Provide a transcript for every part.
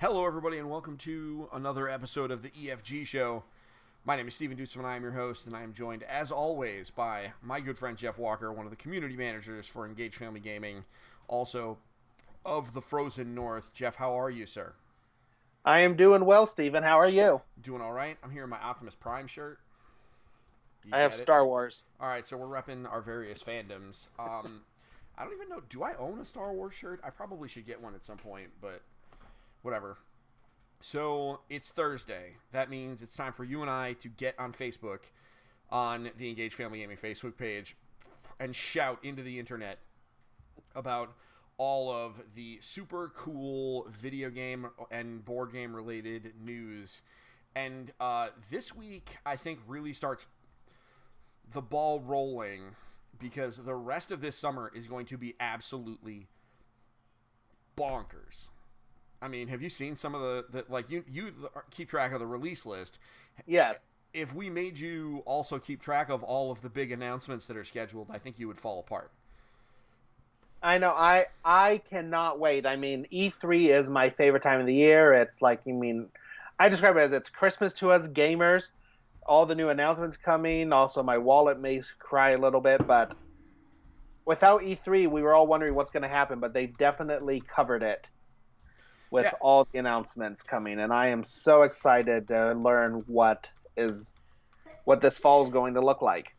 Hello, everybody, and welcome to another episode of the EFG Show. My name is Stephen Dutzman, I am your host, and I am joined, as always, by my good friend Jeff Walker, one of the community managers for Engage Family Gaming, also of the Frozen North. Jeff, how are you, sir? I am doing well, Stephen. How are you? Doing all right. I'm here in my Optimus Prime shirt. Do you I have get it? Star Wars. All right, so we're repping our various fandoms. I don't even know, do I own a Star Wars shirt? I probably should get one at some point, but whatever. So it's Thursday. That means it's time for you and I to get on Facebook, on the Engage Family Gaming Facebook page, and shout into the internet about all of the super cool video game and board game related news. And this week, I think, really starts the ball rolling because the rest of this summer is going to be absolutely bonkers. I mean, have you seen some of the like you keep track of the release list? Yes. If we made you also keep track of all of the big announcements that are scheduled, I think you would fall apart. I know. I cannot wait. I mean, E3 is my favorite time of the year. It's like, I describe it as it's Christmas to us gamers. All the new announcements coming. Also, my wallet may cry a little bit, but without E3, we were all wondering what's going to happen, but they've definitely covered it with all the announcements coming, and I am so excited to learn what this fall is going to look like.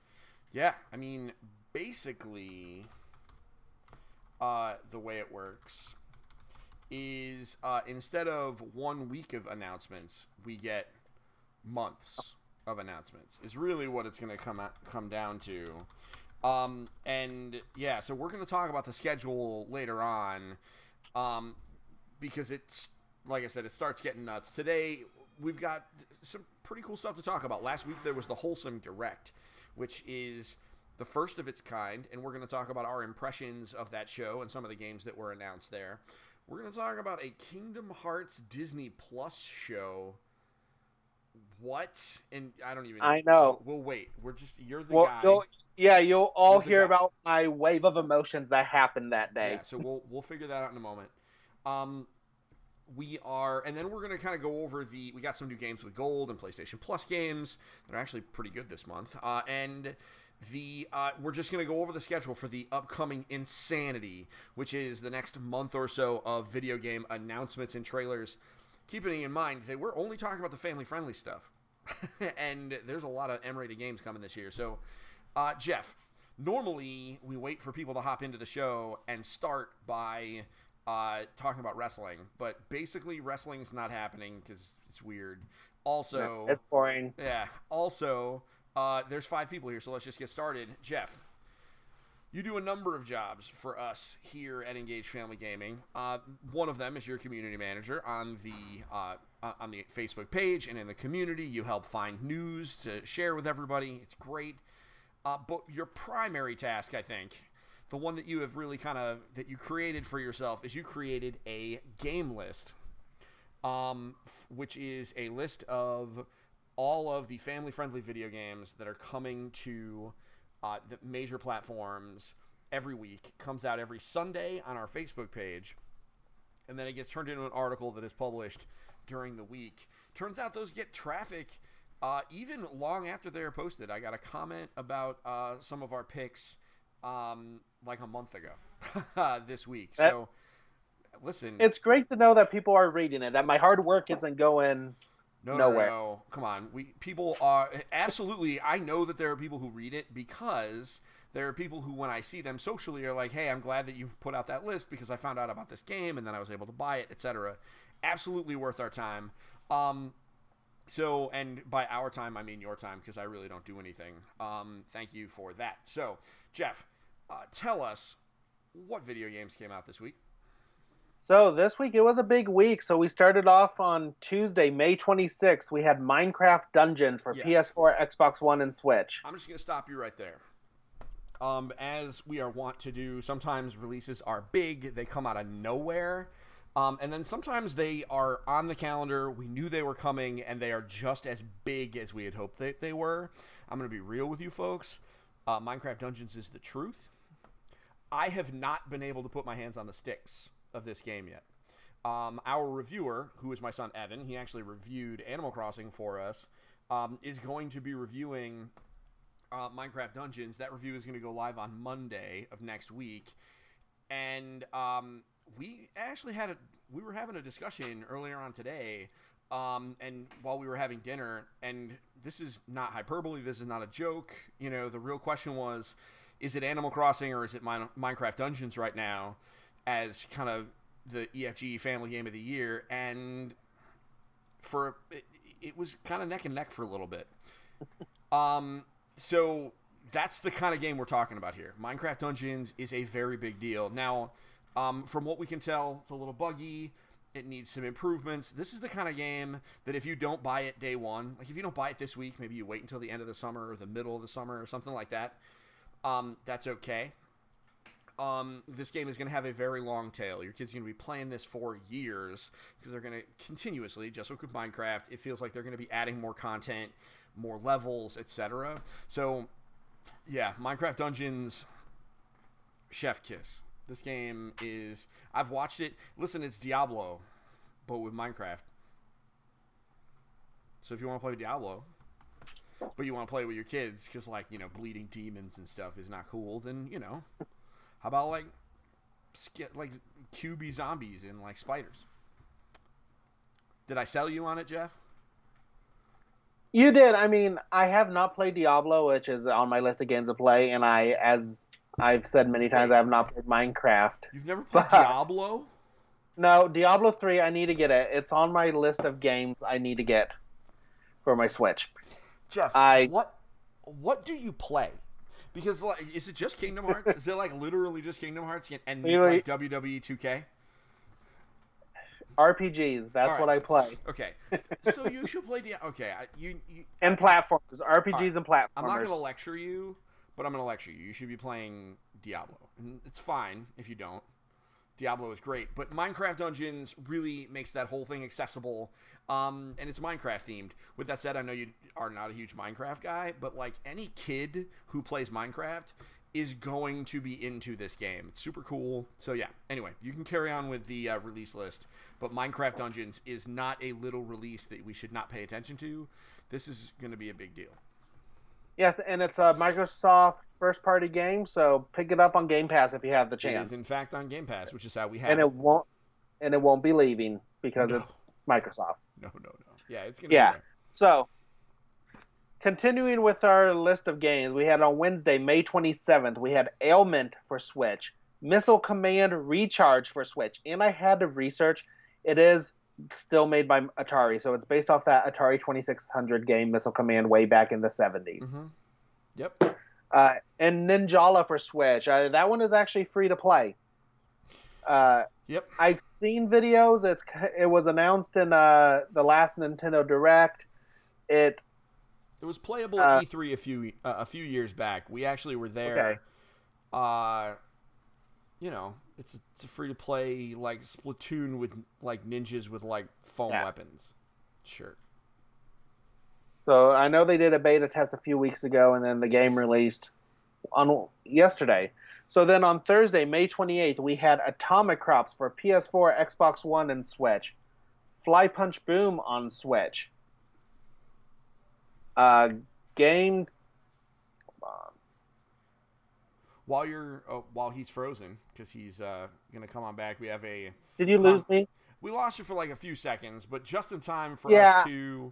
Yeah, I mean, basically, the way it works is instead of 1 week of announcements, we get months of announcements. Is really what it's going to come down to. And yeah, so we're going to talk about the schedule later on. Because it's, like I said, it starts getting nuts. Today, we've got some pretty cool stuff to talk about. Last week, there was the Wholesome Direct, which is the first of its kind, and we're going to talk about our impressions of that show and some of the games that were announced there. We're going to talk about a Kingdom Hearts Disney Plus show. What? And I don't even... I know. We'll wait. You're the guy. You'll all hear about my wave of emotions that happened that day. Yeah, so we'll figure that out in a moment. And then we're going to kind of go over we got some new games with Gold and PlayStation Plus games that are actually pretty good this month. We're just going to go over the schedule for the upcoming Insanity, which is the next month or so of video game announcements and trailers. Keeping in mind that we're only talking about the family-friendly stuff. And there's a lot of M-rated games coming this year. So, Jeff, normally we wait for people to hop into the show and start by... talking about wrestling, but basically wrestling's not happening because it's weird. Also, it's boring. Yeah. Also, there's 5 people here, so let's just get started. Jeff, you do a number of jobs for us here at Engage Family Gaming. One of them is your community manager on the Facebook page and in the community. You help find news to share with everybody. It's great. But your primary task, I think, the one that you have really that you created for yourself is you created a game list, which is a list of all of the family-friendly video games that are coming to the major platforms every week. Comes out every Sunday on our Facebook page, and then it gets turned into an article that is published during the week. Turns out those get traffic even long after they're posted. I got a comment about some of our picks like a month ago this week. So listen, it's great to know that people are reading it, that my hard work isn't going nowhere. No. Come on. People are absolutely, I know that there are people who read it because there are people who, when I see them socially, are like, hey, I'm glad that you put out that list because I found out about this game and then I was able to buy it, etc. Absolutely worth our time. So, and by our time, I mean your time, because I really don't do anything. Thank you for that. So, Jeff, tell us what video games came out this week. So this week, it was a big week. So we started off on Tuesday, May 26th. We had Minecraft Dungeons for PS4, Xbox One, and Switch. I'm just going to stop you right there. As we are wont to do, sometimes releases are big. They come out of nowhere. And then sometimes they are on the calendar. We knew they were coming, and they are just as big as we had hoped they were. I'm going to be real with you folks. Minecraft Dungeons is the truth. I have not been able to put my hands on the sticks of this game yet. our reviewer, who is my son Evan, he actually reviewed Animal Crossing for us, is going to be reviewing Minecraft Dungeons. That review is going to go live on Monday of next week. And we actually we were having a discussion earlier on today, and while we were having dinner, and this is not hyperbole, this is not a joke. You know, the real question was, is it Animal Crossing or is it Minecraft Dungeons right now as kind of the EFG family game of the year? And it was kind of neck and neck for a little bit. So that's the kind of game we're talking about here. Minecraft Dungeons is a very big deal. Now, from what we can tell, it's a little buggy. It needs some improvements. This is the kind of game that if you don't buy it day one, like if you don't buy it this week, maybe you wait until the end of the summer or the middle of the summer or something like that, that's okay. This game is going to have a very long tail. Your kids are going to be playing this for years because they're going to continuously, just like with Minecraft, it feels like they're going to be adding more content, more levels, etc. So, yeah, Minecraft Dungeons, chef kiss. This game is... I've watched it. Listen, it's Diablo, but with Minecraft. So if you want to play Diablo, but you want to play with your kids because, like, you know, bleeding demons and stuff is not cool, then, you know, how about, like QB zombies and, like, spiders? Did I sell you on it, Jeff? You did. I mean, I have not played Diablo, which is on my list of games to play, and as I've said many times, I have not played Minecraft. You've never played Diablo? No, Diablo 3, I need to get it. It's on my list of games I need to get for my Switch. Jeff, what do you play? Because, like, is it just Kingdom Hearts? Is it, like, literally just Kingdom Hearts and like, WWE 2K? RPGs, that's what I play. Okay, so you should play and platformers, RPGs and platformers. I'm not going to lecture you, but I'm going to lecture you. You should be playing Diablo. And it's fine if you don't. Diablo is great, but Minecraft Dungeons really makes that whole thing accessible, and it's Minecraft themed. With that said, I know you are not a huge Minecraft guy, but like any kid who plays Minecraft is going to be into this game. It's super cool. So yeah, anyway, you can carry on with the release list, but Minecraft Dungeons is not a little release that we should not pay attention to. This is going to be a big deal. Yes, and it's a Microsoft first-party game, so pick it up on Game Pass if you have the chance. It is, in fact, on Game Pass, which is how we have it. And it won't be leaving because it's Microsoft. No. Yeah, it's going to be there. So, continuing with our list of games, we had on Wednesday, May 27th, we had Ailment for Switch, Missile Command Recharge for Switch, and I had to research. It is still made by Atari, so it's based off that Atari 2600 game Missile Command way back in the 70s. Mm-hmm. Yep. And Ninjala for Switch. That one is actually free to play. Yep. I've seen videos. It was announced in the last Nintendo Direct. It was playable at E3 a few years back. We actually were there. Okay. You know, it's a free to play like Splatoon with like ninjas with like foam weapons. Sure. So I know they did a beta test a few weeks ago, and then the game released on yesterday. So then on Thursday, May 28th, we had Atomic Crops for PS4, Xbox One, and Switch. Fly Punch Boom on Switch. Game. While he's frozen, because he's gonna come on back, we have a. Did you lose me? We lost you for like a few seconds, but just in time for us to.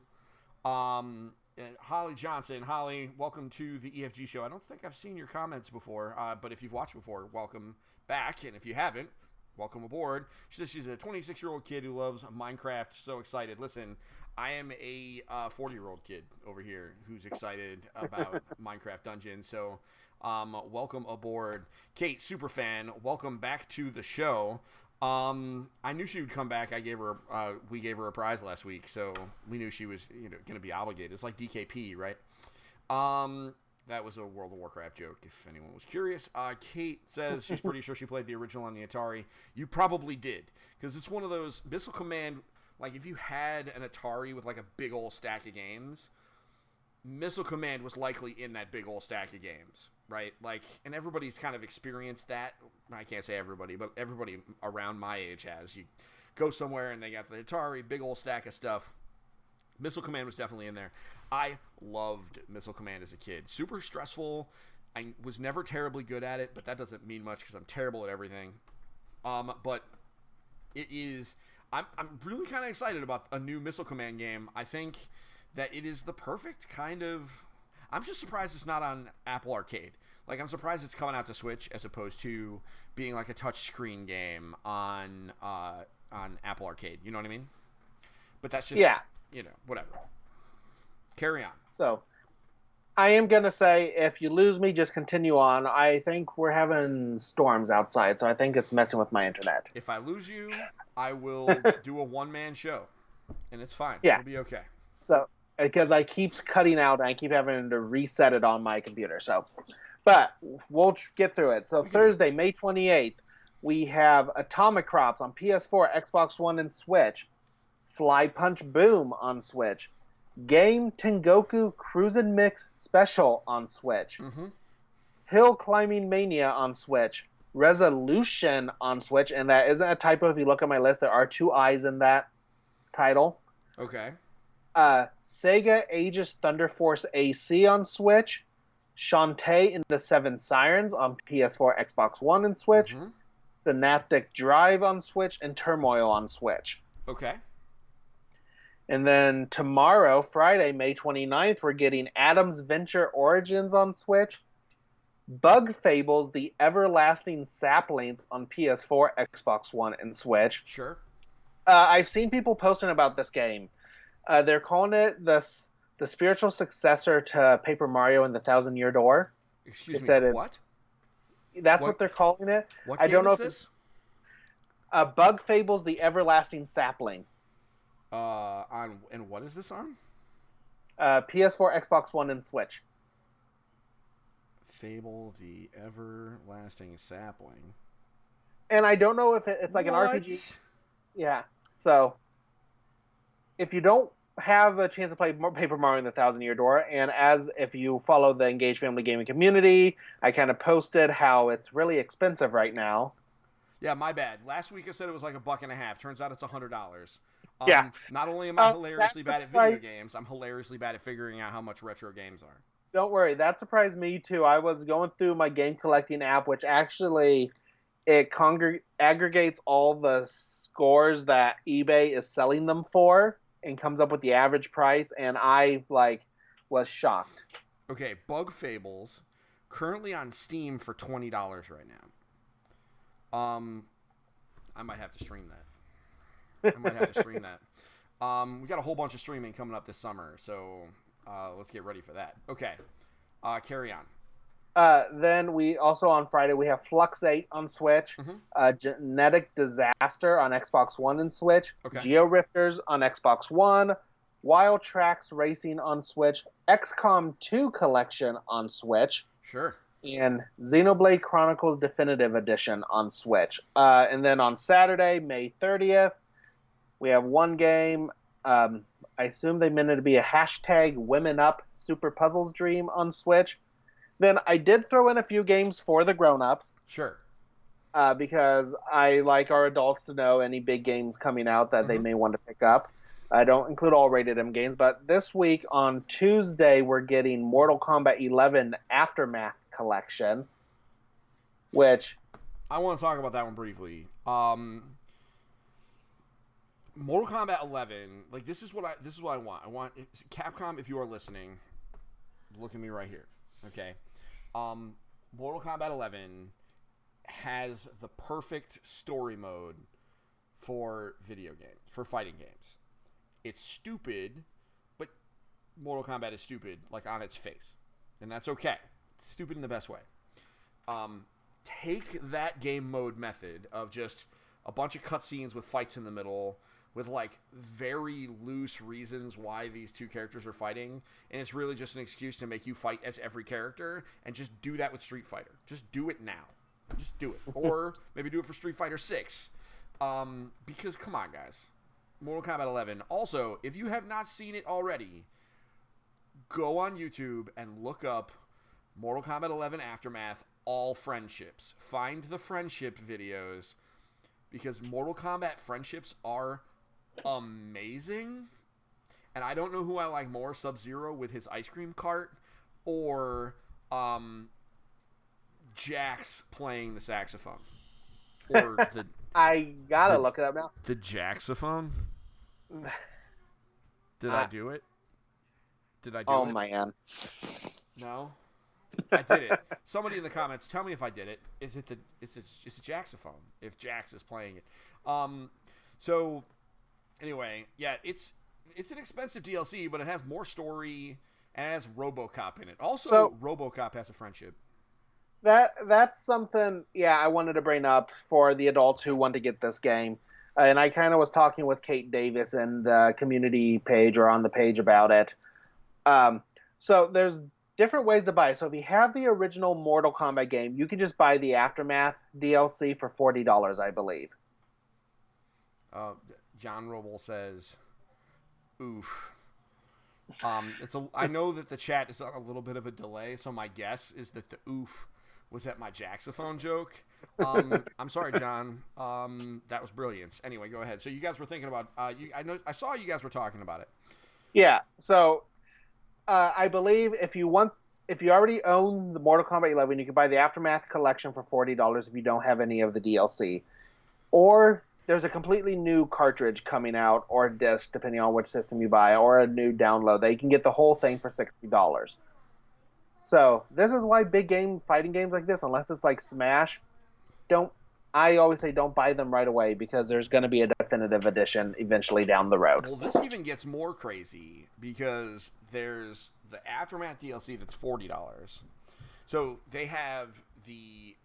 Holly Johnson. Holly, welcome to the EFG show. I don't think I've seen your comments before, but if you've watched before, welcome back, and if you haven't, welcome aboard. She says she's a 26-year-old kid who loves Minecraft. So excited. Listen, I am a 40-year-old kid over here who's excited about Minecraft Dungeons. So. Welcome aboard, Kate, superfan. Welcome back to the show. I knew she would come back. We gave her a prize last week, so we knew she was, going to be obligated. It's like DKP, right? That was a World of Warcraft joke, if anyone was curious. Kate says she's pretty sure she played the original on the Atari. You probably did, because it's one of those Missile Command. Like if you had an Atari with like a big old stack of games. Missile Command was likely in that big old stack of games, right? Like, and everybody's kind of experienced that. I can't say everybody, but everybody around my age has. You go somewhere and they got the Atari, big old stack of stuff. Missile Command was definitely in there. I loved Missile Command as a kid. Super stressful. I was never terribly good at it, but that doesn't mean much because I'm terrible at everything. But it is... I'm really kind of excited about a new Missile Command game. I think that it is the perfect kind of... I'm just surprised it's not on Apple Arcade. Like, I'm surprised it's coming out to Switch as opposed to being like a touchscreen game on Apple Arcade. You know what I mean? But that's just, whatever. Carry on. So, I am going to say, if you lose me, just continue on. I think we're having storms outside, so I think it's messing with my internet. If I lose you, I will do a one-man show, and it's fine. Yeah. It'll be okay. So, because I keeps cutting out, and I keep having to reset it on my computer, so... But we'll get through it. So Thursday, May 28th, we have Atomic Crops on PS4, Xbox One, and Switch. Fly Punch Boom on Switch. Game Tengoku Cruisin' Mix Special on Switch. Mm-hmm. Hill Climbing Mania on Switch. Resolution on Switch. And that isn't a typo. If you look at my list, there are 2 I's in that title. Okay. Sega Aegis Thunder Force AC on Switch. Shantae and the Seven Sirens on PS4, Xbox One, and Switch. Mm-hmm. Synaptic Drive on Switch, and Turmoil on Switch. Okay. And then tomorrow, Friday, May 29th, we're getting Adam's Venture Origins on Switch. Bug Fables, The Everlasting Saplings on PS4, Xbox One, and Switch. Sure. I've seen people posting about this game. They're calling it the spiritual successor to Paper Mario and the Thousand Year Door. Excuse me, what? That's what they're calling it. What I don't know is if this? Bug Fables: The Everlasting Sapling. And what is this on? PS4, Xbox One, and Switch. Fable: The Everlasting Sapling. And I don't know if it's like an RPG. Yeah. So, if you don't have a chance to play Paper Mario and the Thousand Year Door, and if you follow the Engaged Family Gaming community, I kind of posted how it's really expensive right now. Yeah, my bad. Last week I said it was like $1.50. Turns out it's $100. Yeah. Not only am I hilariously bad at video games, I'm hilariously bad at figuring out how much retro games are. Don't worry, that surprised me too. I was going through my game collecting app, which actually it aggregates all the scores that eBay is selling them for and comes up with the average price, and I was shocked. Okay, Bug Fables, currently on Steam for $20 right now. I might have to stream that. We got a whole bunch of streaming coming up this summer, so let's get ready for that. Okay, carry on. Then we also on Friday we have Flux 8 on Switch, Genetic Disaster on Xbox One and Switch, Geo Rifters on Xbox One, Wild Tracks Racing on Switch, XCOM 2 Collection on Switch, sure, and Xenoblade Chronicles Definitive Edition on Switch. And then on Saturday, May 30th, we have one game. I assume they meant it to be a hashtag Women Up Super Puzzles Dream on Switch. Then I did throw in a few games for the grown-ups. Sure. Because I like our adults to know any big games coming out that they may want to pick up. I don't include all rated M games, but this week on Tuesday we're getting Mortal Kombat 11 Aftermath Collection, which I want to talk about that one briefly. Mortal Kombat 11, like this is what I want. I want Capcom, if you are listening, look at me right here. Okay. Mortal Kombat 11 has the perfect story mode for video games, for fighting games. It's stupid, but Mortal Kombat is stupid, like on its face. And that's okay. It's stupid in the best way. Take that game mode method of just a bunch of cutscenes with fights in the middle, with like very loose reasons why these two characters are fighting, and it's really just an excuse to make you fight as every character, and just do that with Street Fighter. Just do it now. Just do it. Or maybe do it for Street Fighter 6. Because, come on, guys. Mortal Kombat 11. Also, if you have not seen it already, go on YouTube and look up Mortal Kombat 11 Aftermath All Friendships. Find the friendship videos. because Mortal Kombat friendships are amazing. And I don't know who I like more, Sub-Zero with his ice cream cart or Jax playing the saxophone. Or the I gotta look it up now. The Jaxophone? Did I do it? Did I do it? Oh man. No. I did it. Somebody in the comments, tell me if I did it. Is it Jaxophone? If Jax is playing it. So anyway, yeah, it's an expensive DLC, but it has more story and it has RoboCop in it. Also, RoboCop has a friendship. That's something, yeah, I wanted to bring up for the adults who want to get this game. And I kind of was talking with Kate Davis in the community page or on the page about it. So there's different ways to buy it. So if you have the original Mortal Kombat game, you can just buy the Aftermath DLC for $40, I believe. John Roble says, oof. I know that the chat is on a little bit of a delay, so my guess is that the oof was at my Jaxophone joke. I'm sorry, John. That was brilliance. Anyway, go ahead. So you guys were thinking about I saw you guys were talking about it. Yeah. So I believe if you already own the Mortal Kombat 11, you can buy the Aftermath collection for $40 if you don't have any of the DLC. Or there's a completely new cartridge coming out, or a disc, depending on which system you buy, or a new download that you can get the whole thing for $60. So this is why big fighting games like this, unless it's like Smash, I always say don't buy them right away because there's going to be a definitive edition eventually down the road. Well, this even gets more crazy because there's the Aftermath DLC that's $40. So they have the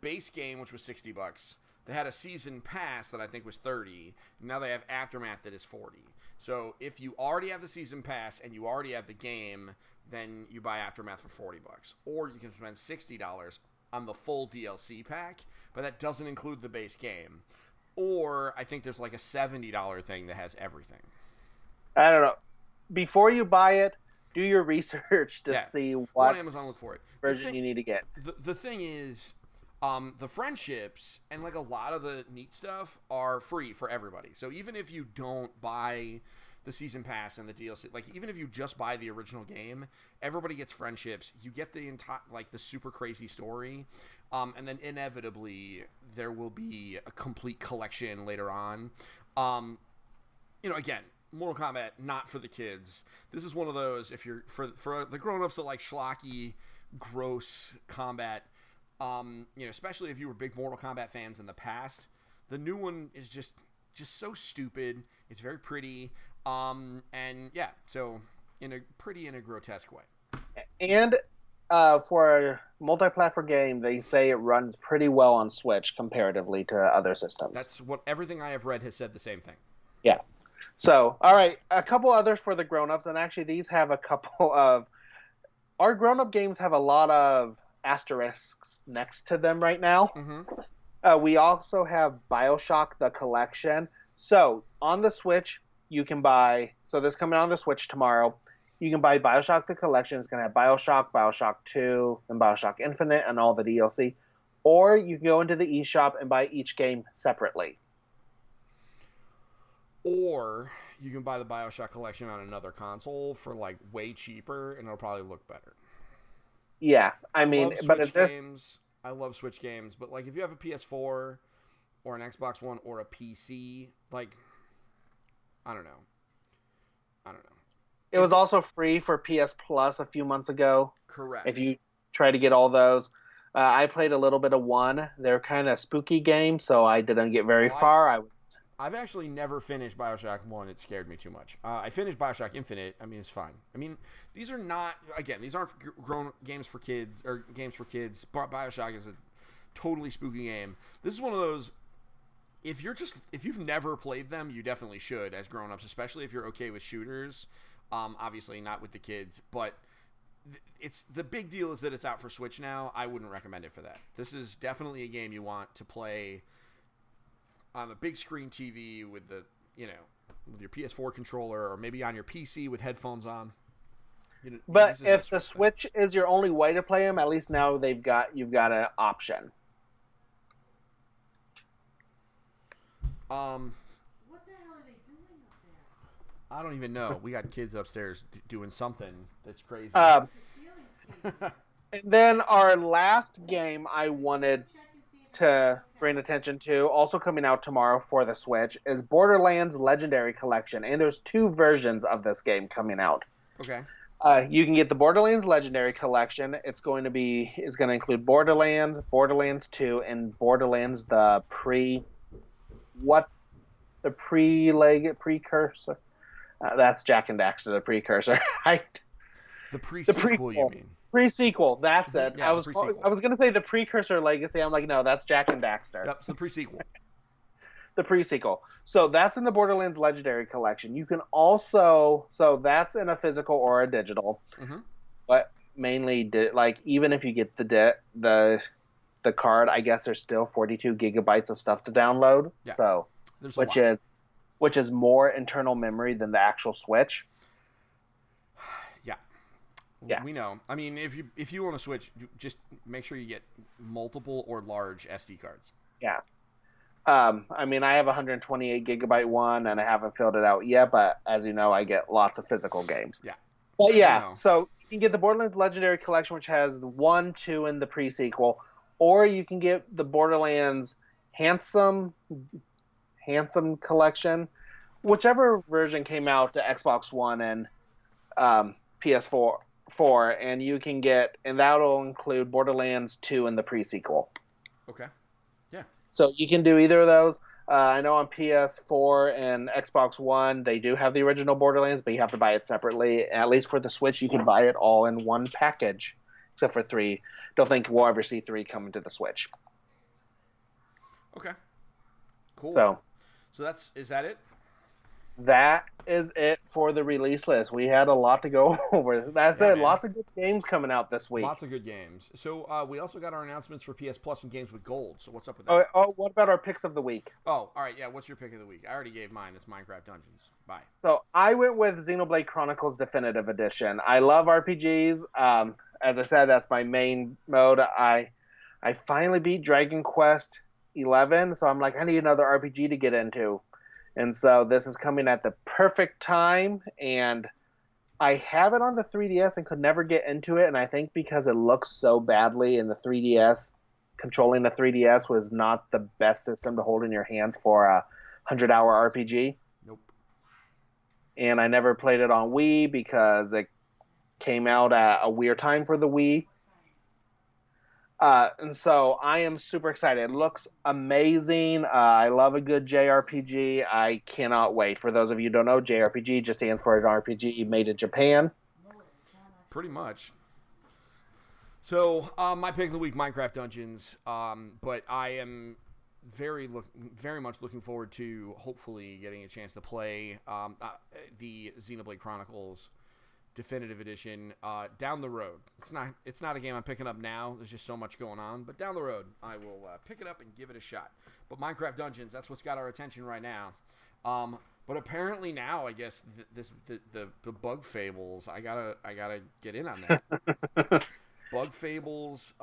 base game, which was $60. They had a season pass that I think was $30. Now they have Aftermath that is $40. So if you already have the season pass and you already have the game, then you buy Aftermath for $40. Or you can spend $60 on the full DLC pack, but that doesn't include the base game. Or I think there's like a $70 thing that has everything. I don't know. Before you buy it, do your research to see what on Amazon, look for it. Version you need to get. The thing is, the friendships and like a lot of the neat stuff are free for everybody. So even if you don't buy the season pass and the DLC, like even if you just buy the original game, everybody gets friendships. You get the entire the super crazy story, and then inevitably there will be a complete collection later on. Again, Mortal Kombat not for the kids. This is one of those if you're for the grown-ups that like schlocky, gross combat. Especially if you were big Mortal Kombat fans in the past, the new one is just so stupid. It's very pretty, so in a grotesque way. And for a multi-platform game, they say it runs pretty well on Switch comparatively to other systems. That's what everything I have read has said the same thing. Yeah. So, all right, a couple others for the grown-ups, and actually these have a couple of our grown-up games have a lot of asterisks next to them right now. Mm-hmm. We also have Bioshock the Collection. So on the Switch, you can buy. So this coming on the Switch tomorrow. You can buy Bioshock the Collection. It's going to have Bioshock, Bioshock 2, and Bioshock Infinite, and all the DLC. Or you can go into the eShop and buy each game separately. Or you can buy the Bioshock Collection on another console for like way cheaper, and it'll probably look better. Yeah, I mean, I love Switch games, but like if you have a PS4 or an Xbox One or a PC, like I don't know. It was also free for PS Plus a few months ago. Correct. If you try to get all those, I played a little bit of one. They're kind of spooky games, so I didn't get very far. I've actually never finished Bioshock 1. It scared me too much. I finished Bioshock Infinite. I mean, it's fine. I mean, these aren't grown games for kids or games for kids. Bioshock is a totally spooky game. This is one of those, if you've never played them, you definitely should as grown-ups, especially if you're okay with shooters. Obviously not with the kids, but it's the big deal is that it's out for Switch now. I wouldn't recommend it for that. This is definitely a game you want to play on a big screen TV with with your PS4 controller, or maybe on your PC with headphones on. But if the Switch is your only way to play them, at least now you've got an option. What the hell are they doing up there? I don't even know. We got kids upstairs doing something that's crazy. The ceiling skating. And then our last game I wanted Check and see if it's to okay. bring attention to, also coming out tomorrow for the Switch, is Borderlands Legendary Collection. And there's 2 versions of this game coming out. Okay. You can get the Borderlands Legendary Collection. It's going to include Borderlands, Borderlands 2, and Borderlands precursor. That's Jack and Daxter, the precursor. The pre-sequel, you mean? Pre-sequel, that's it. Yeah, I was going to say the precursor legacy. I'm like, no, that's Jack and Daxter. Yep, it's the pre-sequel. The pre-sequel. So that's in the Borderlands Legendary Collection. You can also, so that's in a physical or a digital, but mainly even if you get the card, I guess there's still 42 gigabytes of stuff to download. Yeah, so which is more internal memory than the actual Switch. Yeah, we know. I mean, if you want to Switch, just make sure you get multiple or large SD cards. Yeah. I mean, I have a 128 gigabyte one, and I haven't filled it out yet. But as you know, I get lots of physical games. Yeah. But yeah, so you can get the Borderlands Legendary Collection, which has the 1, 2, and the pre-sequel, or you can get the Borderlands Handsome Collection, whichever version came out to Xbox One and PS4. And you can get, and that'll include Borderlands 2 and the pre-sequel. Okay. Yeah. So you can do either of those. I know on PS4 and Xbox One, they do have the original Borderlands, but you have to buy it separately. At least for the Switch, you can buy it all in one package, except for 3. Don't think we'll ever see 3 coming to the Switch. Okay. Cool. So is that it? That is it for the release list. We had a lot to go over. That's it. Man. Lots of good games coming out this week. Lots of good games. So we also got our announcements for PS Plus and games with gold. So what's up with that? Oh, what about our picks of the week? Oh, all right. Yeah, what's your pick of the week? I already gave mine. It's Minecraft Dungeons. Bye. So I went with Xenoblade Chronicles Definitive Edition. I love RPGs. As I said, that's my main mode. I finally beat Dragon Quest 11, so I'm like, I need another RPG to get into. And so this is coming at the perfect time, and I have it on the 3DS and could never get into it, and I think because it looks so badly in the 3DS, controlling the 3DS was not the best system to hold in your hands for a 100-hour RPG. Nope. And I never played it on Wii because it came out at a weird time for the Wii. And so I am super excited. It looks amazing. I love a good JRPG. I cannot wait. For those of you who don't know, JRPG just stands for an RPG made in Japan. Pretty much. So my pick of the week, Minecraft Dungeons. But I am very much looking forward to hopefully getting a chance to play the Xenoblade Chronicles Definitive Edition down the road. It's not a game I'm picking up now. There's just so much going on. But down the road, I will pick it up and give it a shot. But Minecraft Dungeons, that's what's got our attention right now. But apparently now, I guess the Bug Fables, I gotta get in on that. Bug Fables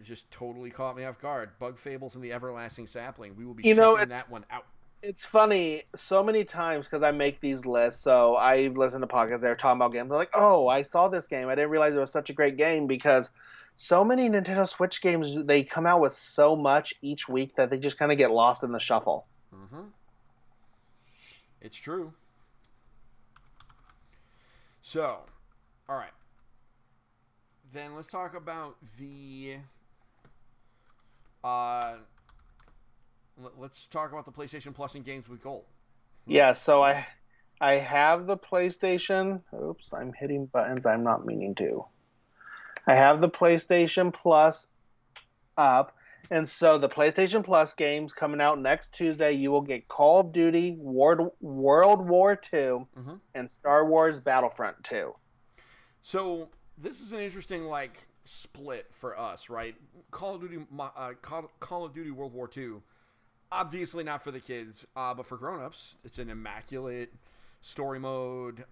just totally caught me off guard. Bug Fables and the Everlasting Sapling. We will be checking that one out. It's funny so many times because I make these lists. So I listen to podcasts. They're talking about games. They're like, "Oh, I saw this game. I didn't realize it was such a great game." Because so many Nintendo Switch games, they come out with so much each week that they just kind of get lost in the shuffle. Mm-hmm. It's true. So, all right. Then let's talk about the. Let's talk about the PlayStation Plus and games with gold. Yeah, so I have the PlayStation. Oops, I'm hitting buttons I'm not meaning to. I have the PlayStation Plus up, and so the PlayStation Plus games coming out next Tuesday. You will get Call of Duty World War II and Star Wars Battlefront 2. So this is an interesting split for us, right? Call of Duty World War II. Obviously not for the kids, but for grown-ups, it's an immaculate story mode.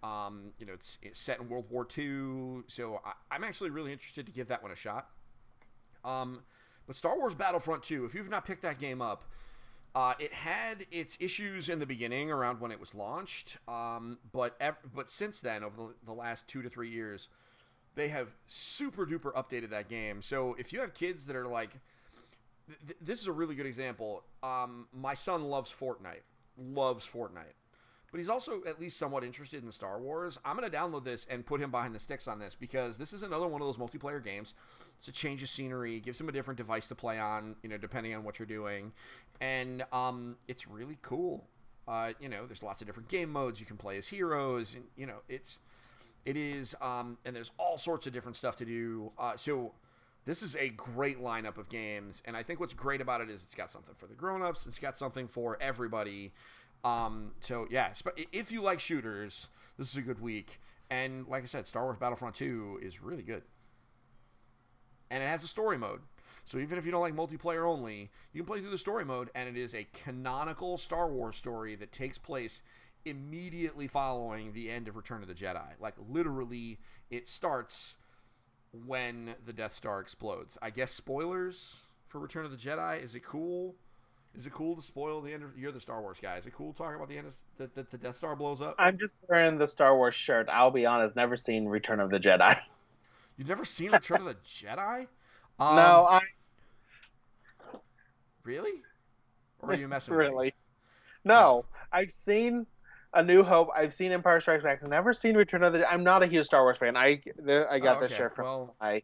It's set in World War II, so I'm actually really interested to give that one a shot. But Star Wars Battlefront 2, if you've not picked that game up, It had its issues in the beginning around when it was launched, but since then, over the last 2 to 3 years, they have super duper updated that game. So if you have kids that are like, this is a really good example. My son loves Fortnite, but he's also at least somewhat interested in Star Wars. I'm going to download this and put him behind the sticks on this because this is another one of those multiplayer games. It's a change of scenery, gives him a different device to play on, depending on what you're doing. And it's really cool. There's lots of different game modes. You can play as heroes, and, it is, and there's all sorts of different stuff to do. So this is a great lineup of games, and I think what's great about it is it's got something for the grown-ups. It's got something for everybody. So yeah, if you like shooters, this is a good week. And like I said, Star Wars Battlefront 2 is really good. And it has a story mode. So even if you don't like multiplayer only, you can play through the story mode, and it is a canonical Star Wars story that takes place immediately following the end of Return of the Jedi. Like, literally, it starts when the Death Star explodes. I guess spoilers for Return of the Jedi. Is it cool? Is it cool to spoil the end of... You're the Star Wars guy. Is it cool talking about the end of... that the Death Star blows up? I'm just wearing the Star Wars shirt. I'll be honest, never seen Return of the Jedi. You've never seen Return of the Jedi? No, I... Really? Or are you messing with me? Really? No, I've seen A New Hope. I've seen Empire Strikes Back. I've never seen Return of the... I'm not a huge Star Wars fan. I got this shirt from my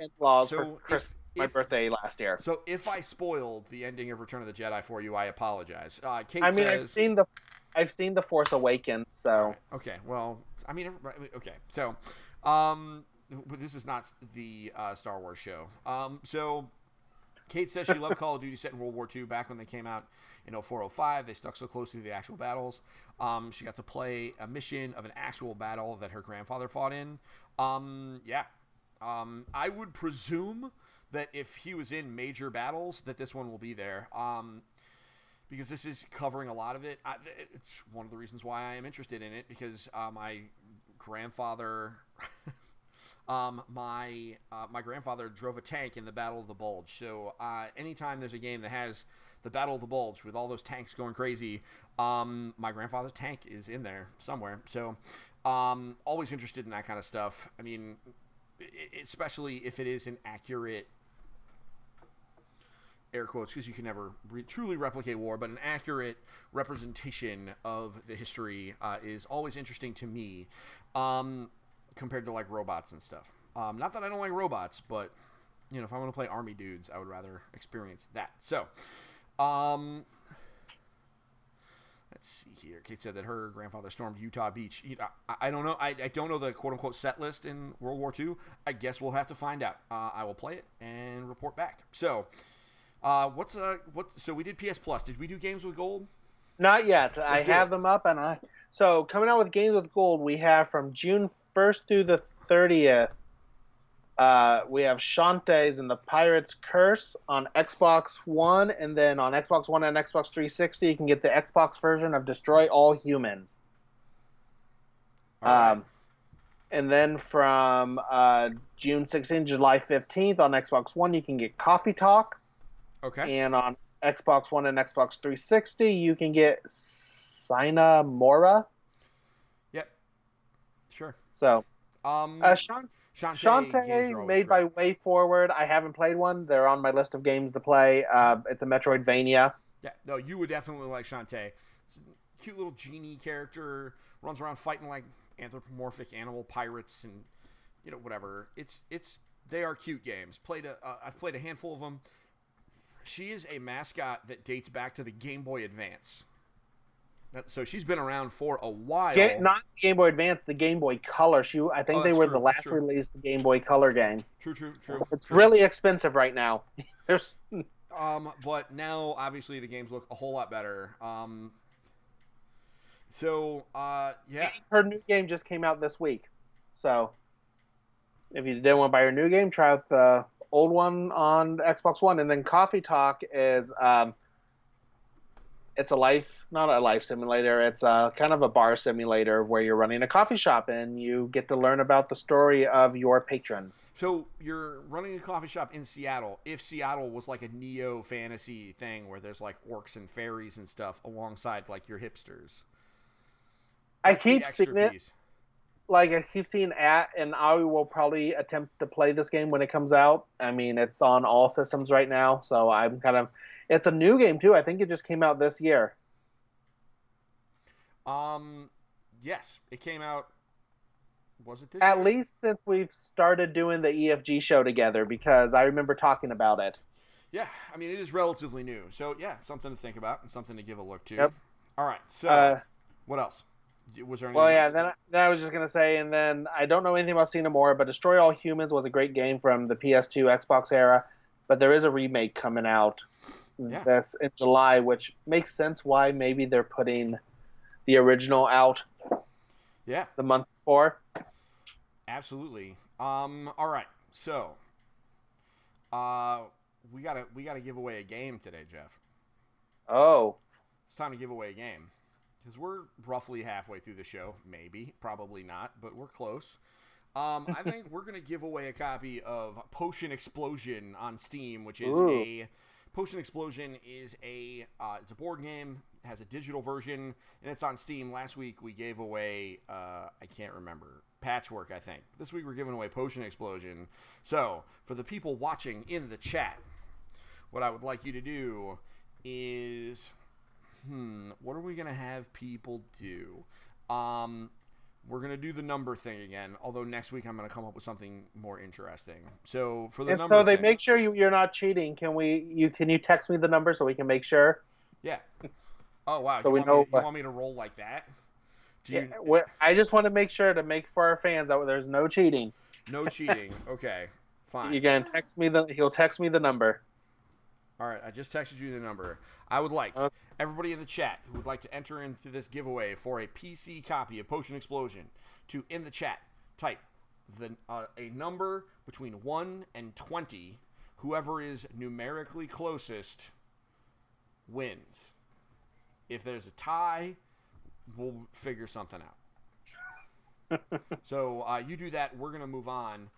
in-laws for my birthday last year. So if I spoiled the ending of Return of the Jedi for you, I apologize. Kate says... I've seen The Force Awakens, so... Right. Okay, well, okay. So, this is not the Star Wars show. So... Kate says she loved Call of Duty set in World War II back when they came out in 04-05. They stuck so closely to the actual battles. She got to play a mission of an actual battle that her grandfather fought in. I would presume that if he was in major battles, that this one will be there. Because this is covering a lot of it. It's one of the reasons why I am interested in it, because my grandfather... my grandfather drove a tank in the Battle of the Bulge. So anytime there's a game that has the Battle of the Bulge with all those tanks going crazy, my grandfather's tank is in there somewhere. So always interested in that kind of stuff. I mean, especially if it is an accurate, air quotes, because you can never truly replicate war, but an accurate representation of the history is always interesting to me. Compared to like robots and stuff. Not that I don't like robots, but if I want to play army dudes, I would rather experience that. So, let's see here. Kate said that her grandfather stormed Utah Beach. I don't know. I don't know the quote unquote set list in World War II. I guess we'll have to find out. I will play it and report back. So, so we did PS Plus. Did we do games with gold? Not yet. I have them up, and so coming out with games with gold, we have from June 1st through the 30th, we have Shantae's and the Pirate's Curse on Xbox One, and then on Xbox One and Xbox 360, you can get the Xbox version of Destroy All Humans. Right. And then from June 16th, July 15th, on Xbox One, you can get Coffee Talk. Okay. And on Xbox One and Xbox 360, you can get Sina Mora. Yep. Sure. So, Shantae made by Way Forward. I haven't played one. They're on my list of games to play. It's a Metroidvania. Yeah, no, you would definitely like Shantae. It's a cute little genie character, runs around fighting like anthropomorphic animal pirates and whatever. They are cute games. I've played a handful of them. She is a mascot that dates back to the Game Boy Advance. So she's been around for a while. Not Game Boy Advance, the Game Boy Color. I think they were the last released Game Boy Color game. True. It's really expensive right now. But now obviously the games look a whole lot better. Yeah. Her new game just came out this week. So if you didn't want to buy her new game, try out the old one on the Xbox One. And then Coffee Talk is it's not a life simulator. It's a kind of a bar simulator where you're running a coffee shop and you get to learn about the story of your patrons. So you're running a coffee shop in Seattle. If Seattle was like a neo fantasy thing where there's like orcs and fairies and stuff alongside like your hipsters. I That's the keep extra seeing it. piece. Like, I keep seeing and I will probably attempt to play this game when it comes out. I mean, it's on all systems right now, so I'm kind of. It's a new game too. I think it just came out this year. Yes, it came out. Was it this At year? least since we've started doing the EFG show together, because I remember talking about it. Yeah, I mean, it is relatively new. So, yeah, something to think about and something to give a look to. Yep. All right, so what else? Was there anything Well, yeah. else? Then I was just gonna say, and then I don't know anything about Xenomorph, but Destroy All Humans was a great game from the PS2, Xbox era. But there is a remake coming out Yeah. this in July, which makes sense why maybe they're putting the original out Yeah, the month before. absolutely. All right, so we gotta give away a game today, Jeff. Oh, It's time to give away a game because we're roughly halfway through the show. Maybe, probably not, but we're close. I think we're gonna give away a copy of Potion Explosion on Steam, which is Ooh. Potion Explosion is it's a board game, has a digital version, and it's on Steam. Last week we gave away I can't remember, Patchwork, I think. This week we're giving away Potion Explosion. So for the people watching in the chat, what I would like you to do is what are we gonna have people do? We're gonna do the number thing again. Although next week I'm gonna come up with something more interesting. So for the and number so they thing, make sure you're not cheating. Can you text me the number so we can make sure? yeah. Oh wow, So we you know. want me to roll like that? Do you Yeah, I just want to make sure to make for our fans that there's no cheating. no cheating? Okay, fine. You can text me he'll text me the number. All right, I just texted you the number. I would like Okay. everybody in the chat who would like to enter into this giveaway for a PC copy of Potion Explosion to, in the chat, type a number between 1 and 20. Whoever is numerically closest wins. If there's a tie, we'll figure something out. So you do that. We're going to move on.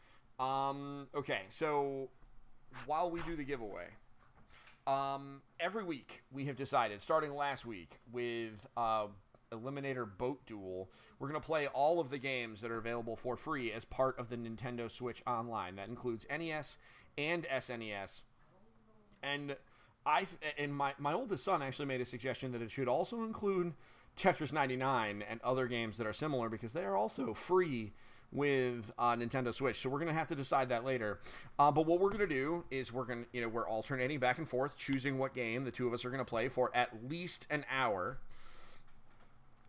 Okay, so while we do the giveaway, every week we have decided, starting last week with Eliminator Boat Duel, we're going to play all of the games that are available for free as part of the Nintendo Switch Online. That includes NES and SNES. And my oldest son actually made a suggestion that it should also include Tetris 99 and other games that are similar because they are also free with Nintendo Switch. So we're going to have to decide that later. But what we're going to do is we're alternating back and forth, choosing what game the two of us are going to play for at least an hour.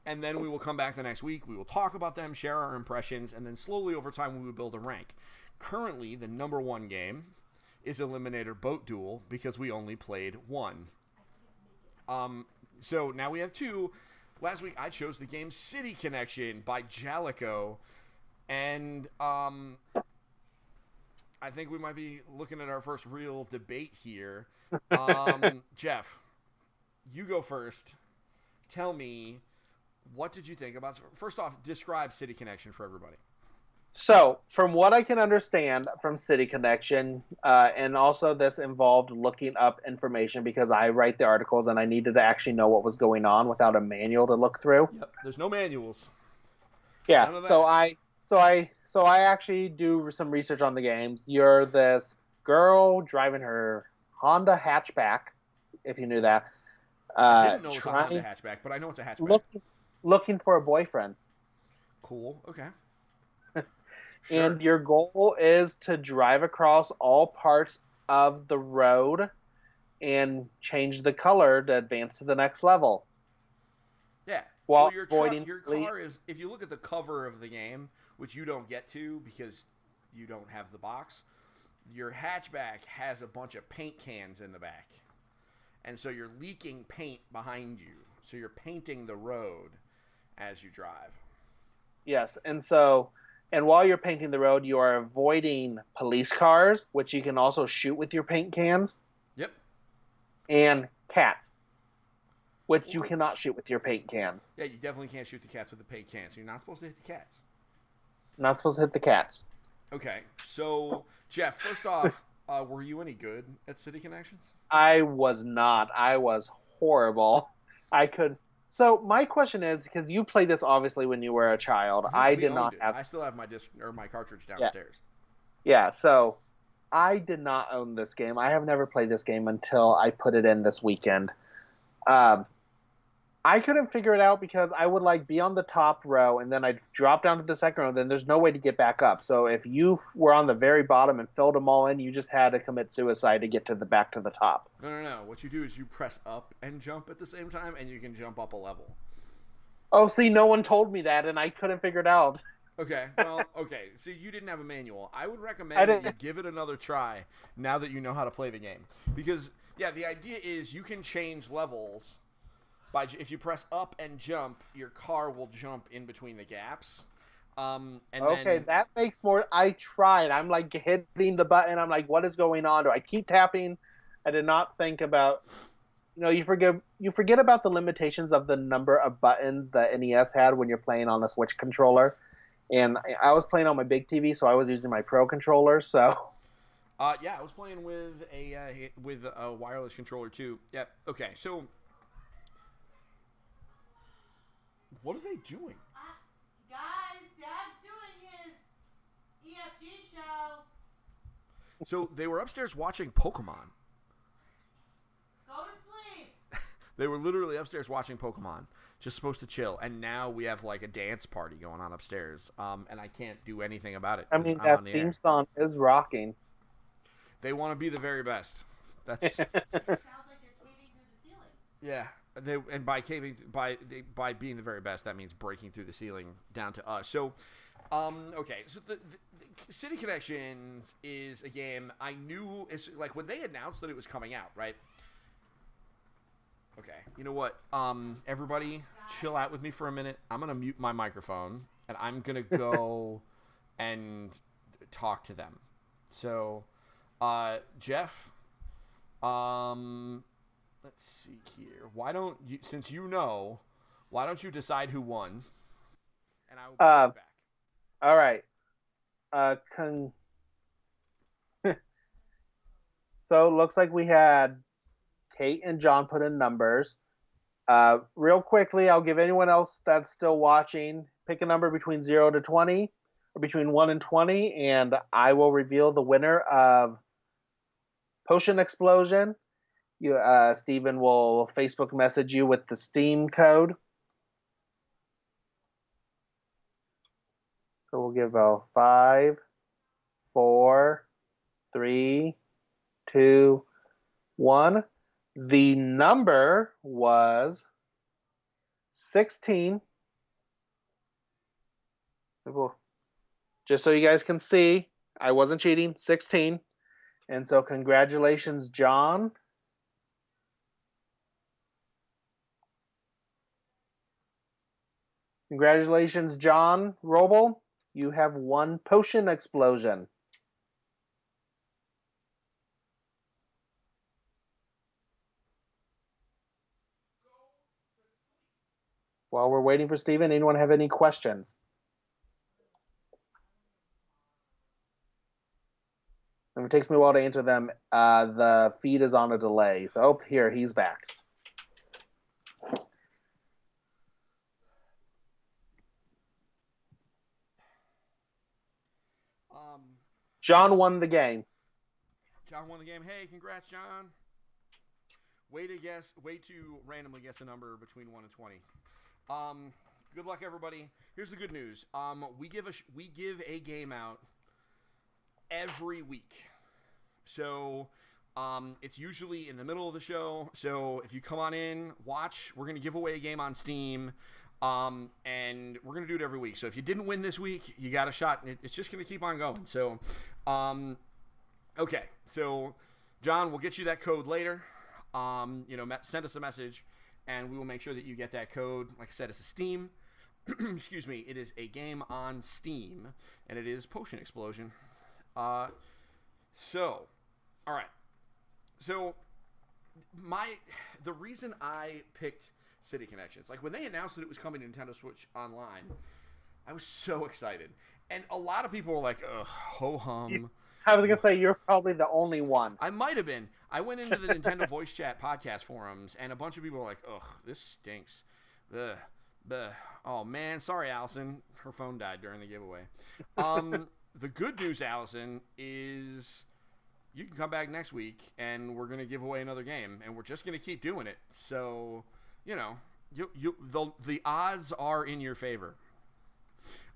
And then we will come back the next week. We will talk about them, share our impressions, and then slowly over time we will build a rank. Currently, the number one game is Eliminator Boat Duel because we only played one. So now we have two. Last week I chose the game City Connection by Jalico. And I think we might be looking at our first real debate here. Jeff, you go first. Tell me, what did you think about... First off, describe City Connection for everybody. So, from what I can understand from City Connection, and also this involved looking up information because I write the articles and I needed to actually know what was going on without a manual to look through. Yep, there's no manuals. Yeah, None of that. So I actually do some research on the games. You're this girl driving her Honda hatchback, if you knew that. I didn't know it was a Honda hatchback, but I know it's a hatchback. Looking for a boyfriend. Cool, okay. Sure. And your goal is to drive across all parts of the road and change the color to advance to the next level. Yeah. While your avoiding car is, if you look at the cover of the game, which you don't get to because you don't have the box, your hatchback has a bunch of paint cans in the back. And so you're leaking paint behind you. So you're painting the road as you drive. Yes, and while you're painting the road, you are avoiding police cars, which you can also shoot with your paint cans. Yep. And cats. which you cannot shoot with your paint cans. Yeah, you definitely can't shoot the cats with the paint cans. So you're not supposed to hit the cats. Not supposed to hit the cats. Okay, so Jeff, first off, were you any good at City Connections? I was not. I was horrible. I could. So my question is, because you played this obviously when you were a child, I We did owned not it. have. I still have my disc or my cartridge Yeah, downstairs. yeah. So I did not own this game. I have never played this game until I put it in this weekend. Um, I couldn't figure it out because I would like be on the top row and then I'd drop down to the second row. Then there's no way to get back up. So if you were on the very bottom and filled them all in, you just had to commit suicide to get to the back to the top. No. What you do is you press up and jump at the same time, and you can jump up a level. Oh, see, no one told me that, and I couldn't figure it out. Okay, well, okay. So you didn't have a manual. I would I recommend that you didn't. give it another try now that you know how to play the game. Because, yeah, the idea is you can change levels if you press up and jump, your car will jump in between the gaps. And Okay, then that makes more. I tried. I'm like hitting the button. I'm like, what is going on? Do I keep tapping? I did not think about. You forget about the limitations of the number of buttons the NES had when you're playing on a Switch controller. And I was playing on my big TV, so I was using my Pro controller. So yeah, I was playing with a wireless controller too. Yep. Okay, so what are they doing? Guys, Dad's doing his EFG show. So they were upstairs watching Pokemon. Go to sleep. They were literally upstairs watching Pokemon, just supposed to chill. And now we have like a dance party going on upstairs. And I can't do anything about it I because mean, I'm that on the theme air. song is rocking. They want to be the very best. That's Sounds like they're caving through the ceiling. yeah. And by being the very best, that means breaking through the ceiling down to us. So, okay. So the City Connections is a game I knew is like when they announced that it was coming out, right? Okay. You know what? Everybody, chill out with me for a minute. I'm gonna mute my microphone and I'm gonna go and talk to them. So, Jeff, let's see here. Why don't you, since you know, why don't you decide who won? And I will be Uh, right back. All right. So it looks like we had Kate and John put in numbers. Real quickly, I'll give anyone else that's still watching pick a number between 0 to 20 or between 1 and 20, and I will reveal the winner of Potion Explosion. Steven will Facebook message you with the Steam code. So we'll give a 5, 4, 3, 2, 1. The number was 16. Just so you guys can see, I wasn't cheating. 16. And so congratulations, John. Congratulations, John Roble. You have won Potion Explosion. While we're waiting for Steven, anyone have any questions? If it takes me a while to answer them, the feed is on a delay. So, oh, here, he's back. John won the game. John won the game. Hey, congrats, John. Way to randomly guess a number between 1 and 20. Good luck, everybody. Here's the good news. We give a game out every week. So, it's usually in the middle of the show. So if you come on in, watch. We're gonna give away a game on Steam. And we're gonna do it every week. So if you didn't win this week, you got a shot. It's just gonna keep on going. So, okay. So, John, we'll get you that code later. Send us a message, and we will make sure that you get that code. Like I said, it's a Steam. Excuse me. It is a game on Steam, and it is Potion Explosion. All right. So, the reason I picked City Connections. Like when they announced that it was coming to Nintendo Switch Online, I was so excited. And a lot of people were like, ugh, ho-hum. I was going to say, you're probably the only one. I might have been. I went into the Nintendo Voice Chat podcast forums, and a bunch of people were like, ugh, this stinks. Ugh, ugh. Oh, man. Sorry, Allison. Her phone died during the giveaway. The good news, Allison, is you can come back next week, and we're going to give away another game, and we're just going to keep doing it. So, you know, the odds are in your favor.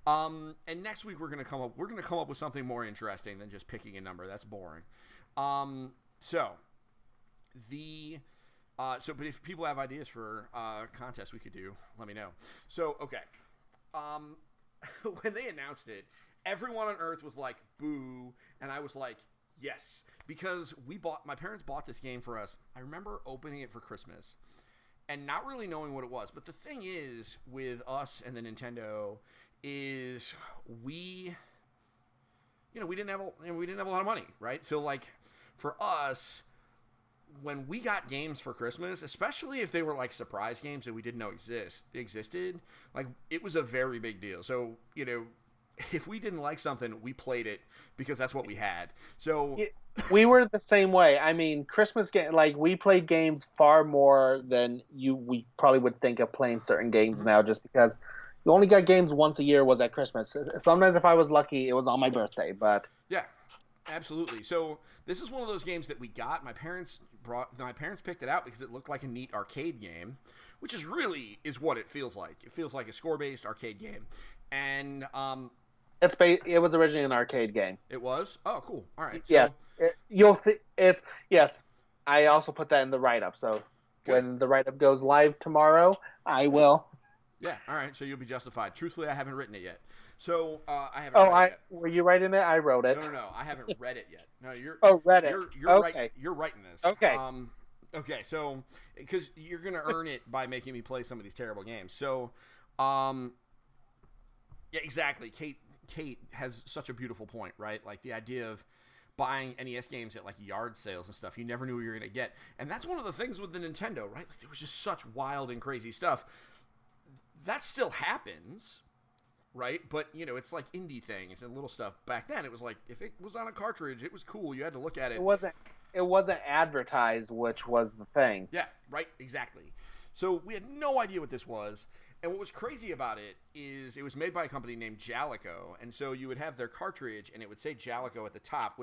And next week we're gonna come up with something more interesting than just picking a number. That's boring. But if people have ideas for contests we could do, let me know. So okay, when they announced it, everyone on Earth was like boo, and I was like yes, because my parents bought this game for us. I remember opening it for Christmas and not really knowing what it was. But the thing is with us and the Nintendo is we didn't have a lot of money, right? So like for us, when we got games for Christmas, especially if they were like surprise games that we didn't know existed, like it was a very big deal. So, you know, if we didn't like something, we played it because that's what we had. So we were the same way. I mean, Christmas game, like we played games far more than we probably would think of playing certain games now, just because you only got games once a year was at Christmas. Sometimes if I was lucky, it was on my birthday, but yeah, absolutely. So this is one of those games that we got. My parents picked it out because it looked like a neat arcade game, which is what it feels like. It feels like a score-based arcade game. And it was originally an arcade game. It was? Oh, cool. All right. So, yes. You'll see it. Yes. I also put that in the write-up. So good. When the write-up goes live tomorrow, I will. Yeah, all right, so you'll be justified. Truthfully, I haven't written it yet. So, I haven't read it yet. Were you writing it? I wrote it. No, I haven't read it yet. No, read it. You're okay. You're writing this. Okay. Okay, so, because you're going to earn it by making me play some of these terrible games. So, yeah, exactly. Kate has such a beautiful point, right? Like, the idea of buying NES games at, like, yard sales and stuff. You never knew what you were going to get. And that's one of the things with the Nintendo, right? Like, there was just such wild and crazy stuff. That still happens, right? But, you know, it's like indie things and little stuff. Back then, it was like, if it was on a cartridge, it was cool. You had to look at it. It wasn't advertised, which was the thing. Yeah, right, exactly. So we had no idea what this was. And what was crazy about it is it was made by a company named Jalico. And so you would have their cartridge, and it would say Jalico at the top,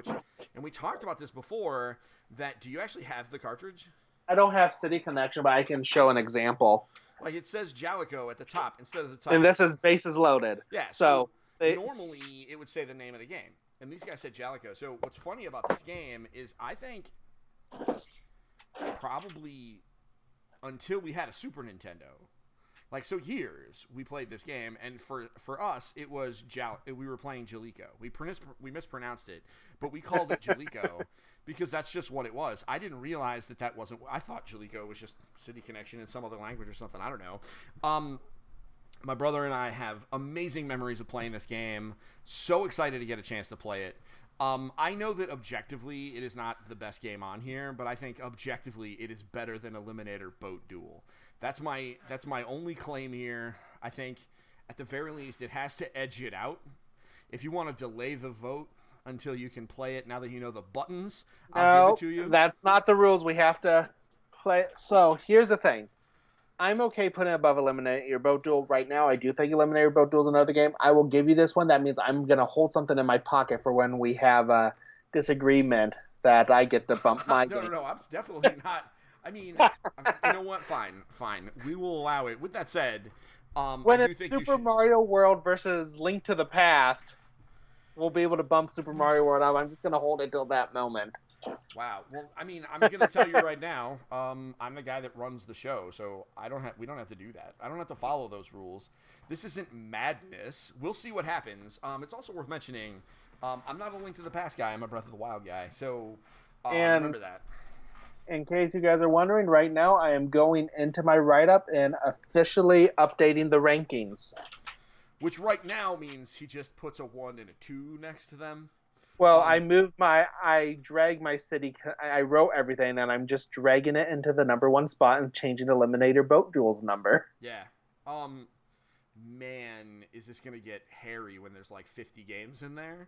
and we talked about this before, that do you actually have the cartridge? I don't have City Connection, but I can show an example. Like, it says Jalico at the top instead of the top. And this is bases loaded. Yeah. So normally it would say the name of the game. And these guys said Jalico. So what's funny about this game is I think probably until we had a Super Nintendo, like, so years we played this game, and for us it was we were playing Jalico. We mispronounced it, but we called it Jalico because that's just what it was. I didn't realize that wasn't. I thought Jalico was just City Connection in some other language or something. I don't know. My brother and I have amazing memories of playing this game. So excited to get a chance to play it. I know that objectively it is not the best game on here, but I think objectively it is better than Eliminator Boat Duel. That's my only claim here. I think at the very least it has to edge it out. If you want to delay the vote until you can play it, now that you know the buttons, I'll give it to you. That's not the rules. We have to play. So here's the thing. I'm okay putting it above Eliminator Boat Duel right now. I do think Eliminator Boat Duel is another game. I will give you this one. That means I'm going to hold something in my pocket for when we have a disagreement that I get to bump my game. No. I'm definitely not. I mean, you know what? Fine. We will allow it. With that said, when it's Super Mario World versus Link to the Past, we'll be able to bump Super Mario World up. I'm just going to hold it till that moment. Wow. Well, I mean, I'm going to tell you right now, I'm the guy that runs the show, so we don't have to do that. I don't have to follow those rules. This isn't madness. We'll see what happens. It's also worth mentioning, I'm not a Link to the Past guy. I'm a Breath of the Wild guy, so remember that. In case you guys are wondering, right now I am going into my write-up and officially updating the rankings. Which right now means he just puts a 1 and a 2 next to them. Well, I dragged my city. I wrote everything, and I'm just dragging it into the #1 spot and changing Eliminator Boat Duel's number. Yeah. Man, is this gonna get hairy when there's like 50 games in there?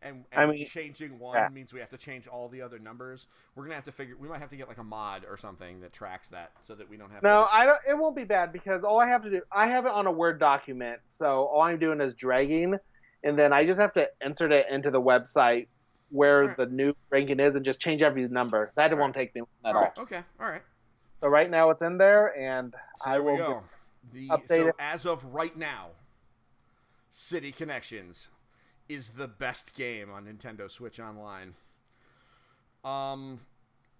and I mean, changing one yeah. means we have to change all the other numbers. We're gonna have to figure. We might have to get like a mod or something that tracks that, so that we don't have. No, to... I don't. It won't be bad because all I have to do, I have it on a Word document, so all I'm doing is dragging, and then I just have to insert it into the website where right. the new ranking is, and just change every number. That all won't right. take me at all. Okay. All right. So right now it's in there, and So I there we will go. update So it. as of right now, City Connections is the best game on Nintendo Switch Online.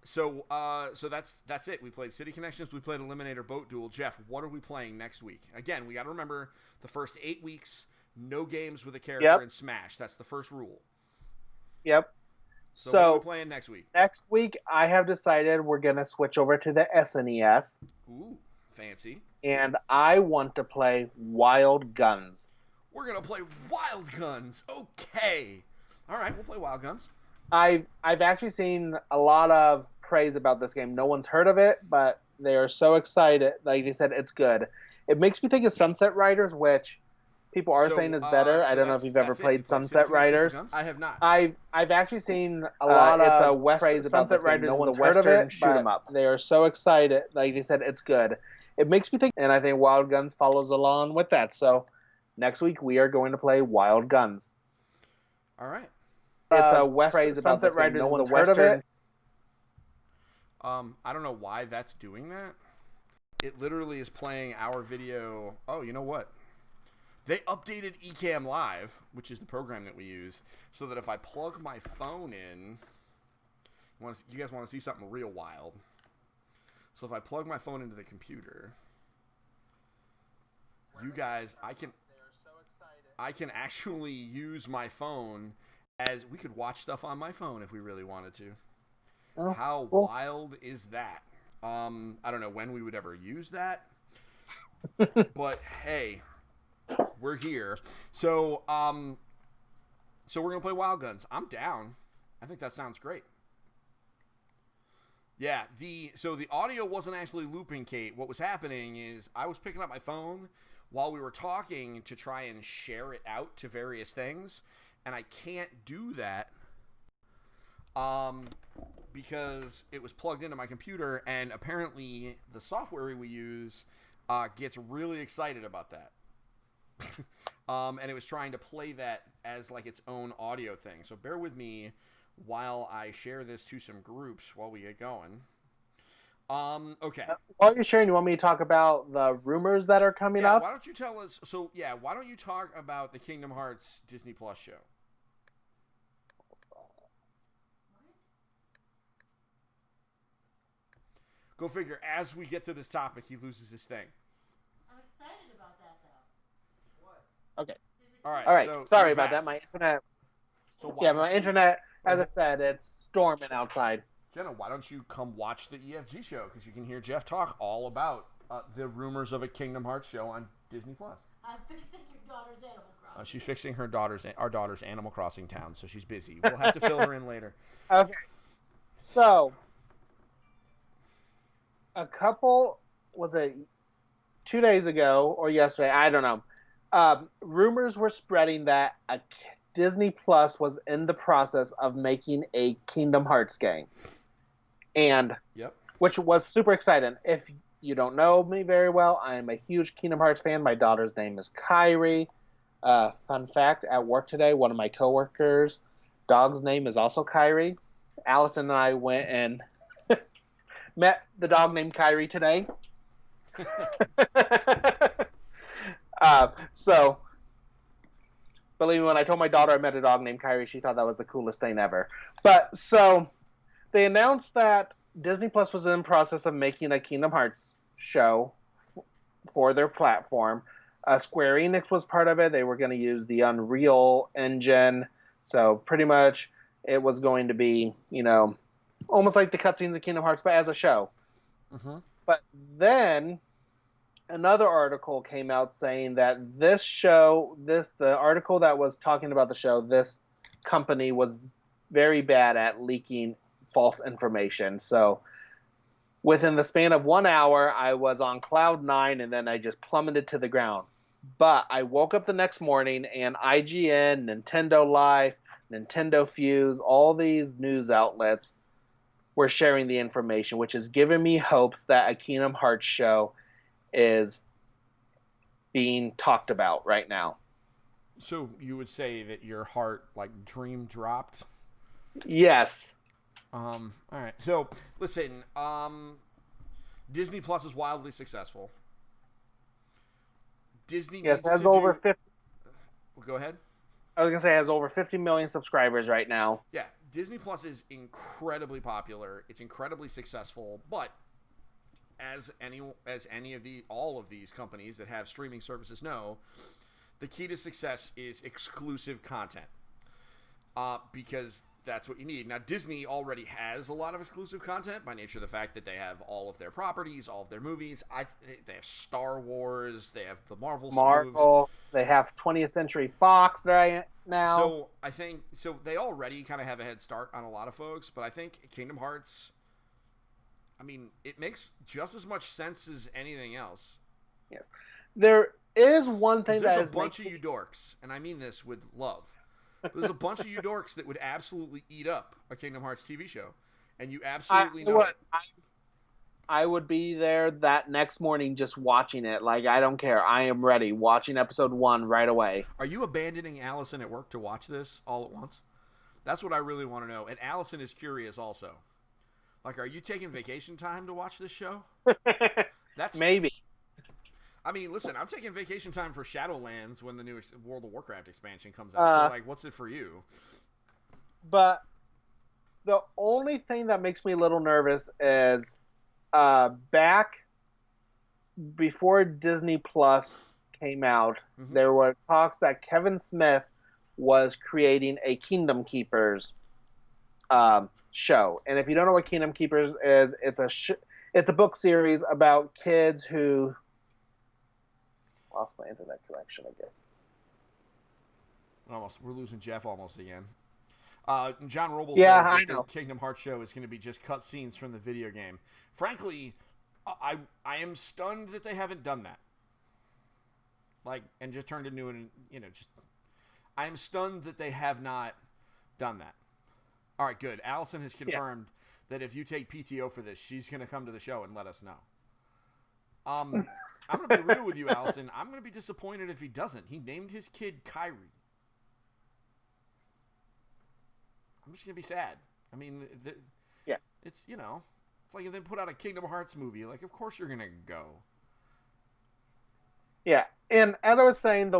So that's it. We played City Connections. We played Eliminator Boat Duel. Jeff, what are we playing next week? Again, we got to remember the first 8 weeks, no games with a character in Smash. That's the first rule. Yep. So what are we playing next week? Next week, I have decided we're going to switch over to the SNES. Ooh, fancy. And I want to play Wild Guns. We're going to play Wild Guns. Okay. All right, we'll play Wild Guns. I've actually seen a lot of praise about this game. No one's heard of it, but they are so excited. Like they said, it's good. It makes me think of Sunset Riders, which people are saying is better. I don't know if you've ever played Sunset Riders. I have not. I've actually seen a lot of praise about Sunset Riders. No one's heard of it. Shoot 'em up. They are so excited. Like they said, it's good. It makes me think, and I think Wild Guns follows along with that. So next week we are going to play Wild Guns. All right. It's a praise about Sunset Riders. No one's heard of it. I don't know why that's doing that. It literally is playing our video. Oh, you know what? They updated Ecamm Live, which is the program that we use, so that if I plug my phone in, you guys want to see something real wild? So if I plug my phone into the computer, you guys, I can actually use my phone as we could watch stuff on my phone if we really wanted to. Oh, how cool. Wild is that? I don't know when we would ever use that, but hey, we're here. So we're gonna play Wild Guns. I'm down. I think that sounds great. Yeah, the audio wasn't actually looping, Kate. What was happening is I was picking up my phone while we were talking to try and share it out to various things, and I can't do that because it was plugged into my computer, and apparently the software we use gets really excited about that. And it was trying to play that as like its own audio thing. So bear with me while I share this to some groups while we get going. Okay. While you're sharing, you want me to talk about the rumors that are coming up? Why don't you tell us? So yeah, why don't you talk about the Kingdom Hearts Disney Plus show? Go figure. As we get to this topic, he loses his thing. I'm excited about that, though. What? Okay. All right. All right. So Sorry about that. My internet. So my internet. As I said, it's storming outside. Jenna, why don't you come watch the EFG show? Because you can hear Jeff talk all about the rumors of a Kingdom Hearts show on Disney Plus. I'm fixing your daughter's Animal Crossing. She's fixing our daughter's Animal Crossing town, so she's busy. We'll have to fill her in later. Okay. So, a couple, was it 2 days ago or yesterday? I don't know. Rumors were spreading that Disney Plus was in the process of making a Kingdom Hearts game. And, which was super exciting. If you don't know me very well, I am a huge Kingdom Hearts fan. My daughter's name is Kyrie. Fun fact, at work today, one of my coworkers' dog's name is also Kyrie. Allison and I went and met the dog named Kyrie today. So, believe me, when I told my daughter I met a dog named Kyrie, she thought that was the coolest thing ever. But, so, they announced that Disney Plus was in the process of making a Kingdom Hearts show for their platform. Square Enix was part of it. They were going to use the Unreal Engine. So, pretty much, it was going to be, almost like the cutscenes of Kingdom Hearts, but as a show. Mm-hmm. But then another article came out saying that this show, the article that was talking about the show, this company was very bad at leaking false information. So within the span of 1 hour, I was on cloud nine, and then I just plummeted to the ground. But I woke up the next morning, and IGN, Nintendo Life, Nintendo Fuse, all these news outlets were sharing the information, which has given me hopes that a Kingdom Hearts show is being talked about right now. So you would say that your heart, like, dream dropped? Yes. All right. So, listen, Disney Plus is wildly successful. Disney Yes, needs has to over do... 50. Go ahead. I was gonna say it has over 50 million subscribers right now. Yeah, Disney Plus is incredibly popular. It's incredibly successful, but as all of these companies that have streaming services know, the key to success is exclusive content. Because that's what you need. Now, Disney already has a lot of exclusive content by nature of the fact that they have all of their properties, all of their movies. They have Star Wars, they have the Marvel. They have 20th Century Fox right now. So I think they already kind of have a head start on a lot of folks, but I think Kingdom Hearts, I mean, it makes just as much sense as anything else. Yes. There is one thing that there's a bunch of you dorks, and I mean this with love. There's a bunch of you dorks that would absolutely eat up a Kingdom Hearts TV show, and you absolutely know it. I would be there that next morning just watching it. Like, I don't care. I am ready. Watching episode 1 right away. Are you abandoning Allison at work to watch this all at once? That's what I really want to know. And Allison is curious also. Like, are you taking vacation time to watch this show? Maybe. I mean, listen, I'm taking vacation time for Shadowlands when the new World of Warcraft expansion comes out. So, like, what's it for you? But the only thing that makes me a little nervous is back before Disney Plus came out, there were talks that Kevin Smith was creating a Kingdom Keepers show. And if you don't know what Kingdom Keepers is, it's a book series about kids who... Lost my internet connection again. We're losing Jeff almost again. John Robles says that the Kingdom Hearts show is going to be just cutscenes from the video game. Frankly, I am stunned that they haven't done that. Like, and just turned into an, I am stunned that they have not done that. All right, good. Allison has confirmed that if you take PTO for this, she's going to come to the show and let us know. I'm going to be real with you, Allison. I'm going to be disappointed if he doesn't. He named his kid Kyrie. I'm just going to be sad. I mean, it's, it's like if they put out a Kingdom Hearts movie. Like, of course you're going to go. Yeah, and as I was saying,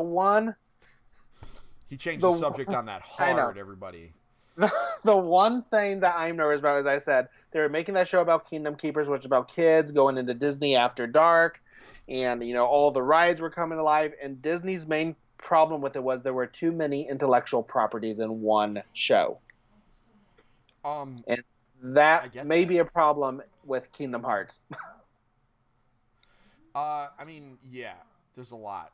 He changed the subject on that hard, everybody. The one thing that I'm nervous about, as I said, they were making that show about Kingdom Keepers, which is about kids going into Disney after dark. And, all the rides were coming alive. And Disney's main problem with it was there were too many intellectual properties in one show. And that may be a problem with Kingdom Hearts. I mean, yeah, there's a lot.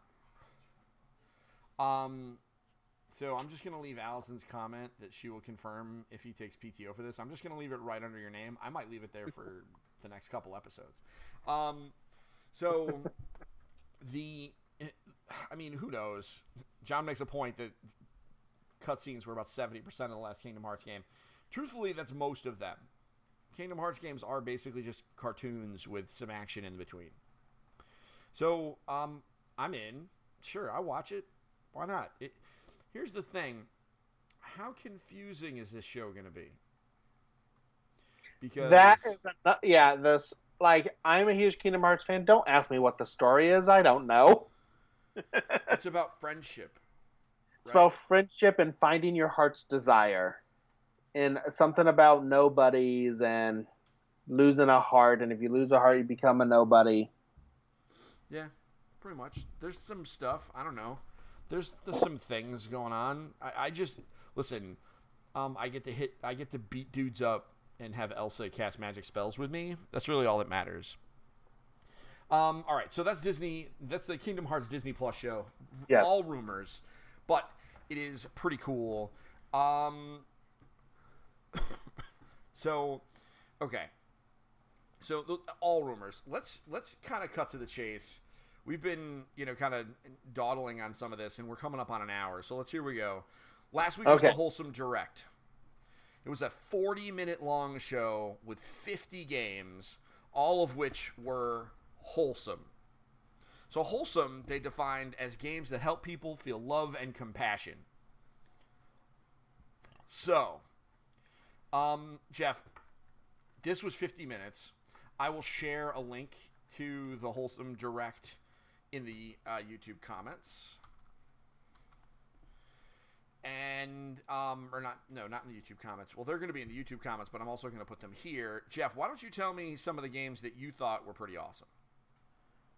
So I'm just going to leave Allison's comment that she will confirm if he takes PTO for this. I'm just going to leave it right under your name. I might leave it there for the next couple episodes. So who knows? John makes a point that cutscenes were about 70% of the last Kingdom Hearts game. Truthfully, that's most of them. Kingdom Hearts games are basically just cartoons with some action in between. So, I'm in. Sure, I'll watch it. Why not? Here's the thing. How confusing is this show going to be? Because... I'm a huge Kingdom Hearts fan. Don't ask me what the story is. I don't know. It's about friendship. It's about friendship and finding your heart's desire. And something about nobodies and losing a heart. And if you lose a heart, you become a nobody. Yeah, pretty much. There's some stuff. I don't know. There's some things going on. I just... Listen, I get to beat dudes up and have Elsa cast magic spells with me. That's really all that matters. All right, so that's Disney. That's the Kingdom Hearts Disney Plus show. Yes. All rumors, but it is pretty cool. Um. So, okay. So all rumors. Let's kind of cut to the chase. We've been, kind of dawdling on some of this, and we're coming up on an hour. So here we go. Last week was the Wholesome Direct. It was a 40-minute long show with 50 games, all of which were wholesome. So wholesome, they defined as games that help people feel love and compassion. So, Jeff, this was 50 minutes. I will share a link to the Wholesome Direct in the YouTube comments. And, not in the YouTube comments. Well, they're going to be in the YouTube comments, but I'm also going to put them here. Jeff, why don't you tell me some of the games that you thought were pretty awesome?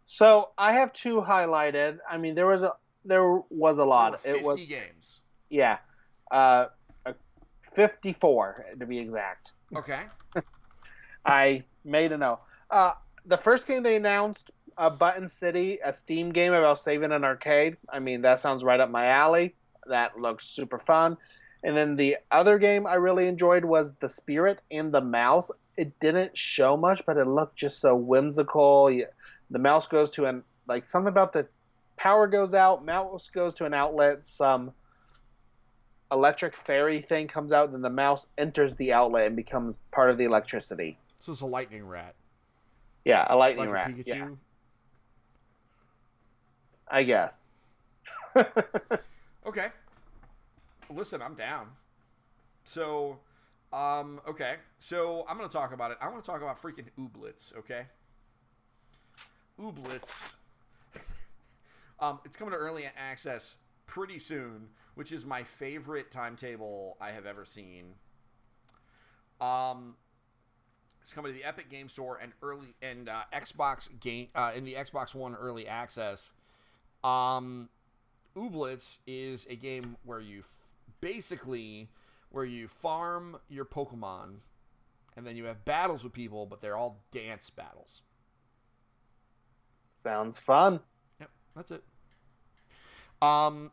So I have 2 highlighted. I mean, there was a lot. There were 50 games. Yeah. 54 to be exact. Okay. I made a note. The first game they announced, Button City, a Steam game about saving an arcade. I mean, that sounds right up my alley. That looks super fun. And then the other game I really enjoyed was The Spirit and the Mouse. It didn't show much, but it looked just so whimsical. The mouse goes to something about the power goes out, mouse goes to an outlet, some electric fairy thing comes out, then the mouse enters the outlet and becomes part of the electricity. So it's a lightning rat. Yeah, a lightning like rat. A Pikachu? Yeah. I guess. Okay. Listen, I'm down. So, okay. So I'm going to talk about it. I want to talk about freaking Ooblets, okay? Ooblets. It's coming to early access pretty soon, which is my favorite timetable I have ever seen. It's coming to the Epic Game Store and Xbox game in the Xbox One early access. Ooblets is a game where you farm your Pokemon, and then you have battles with people, but they're all dance battles. Sounds fun. Yep, that's it. And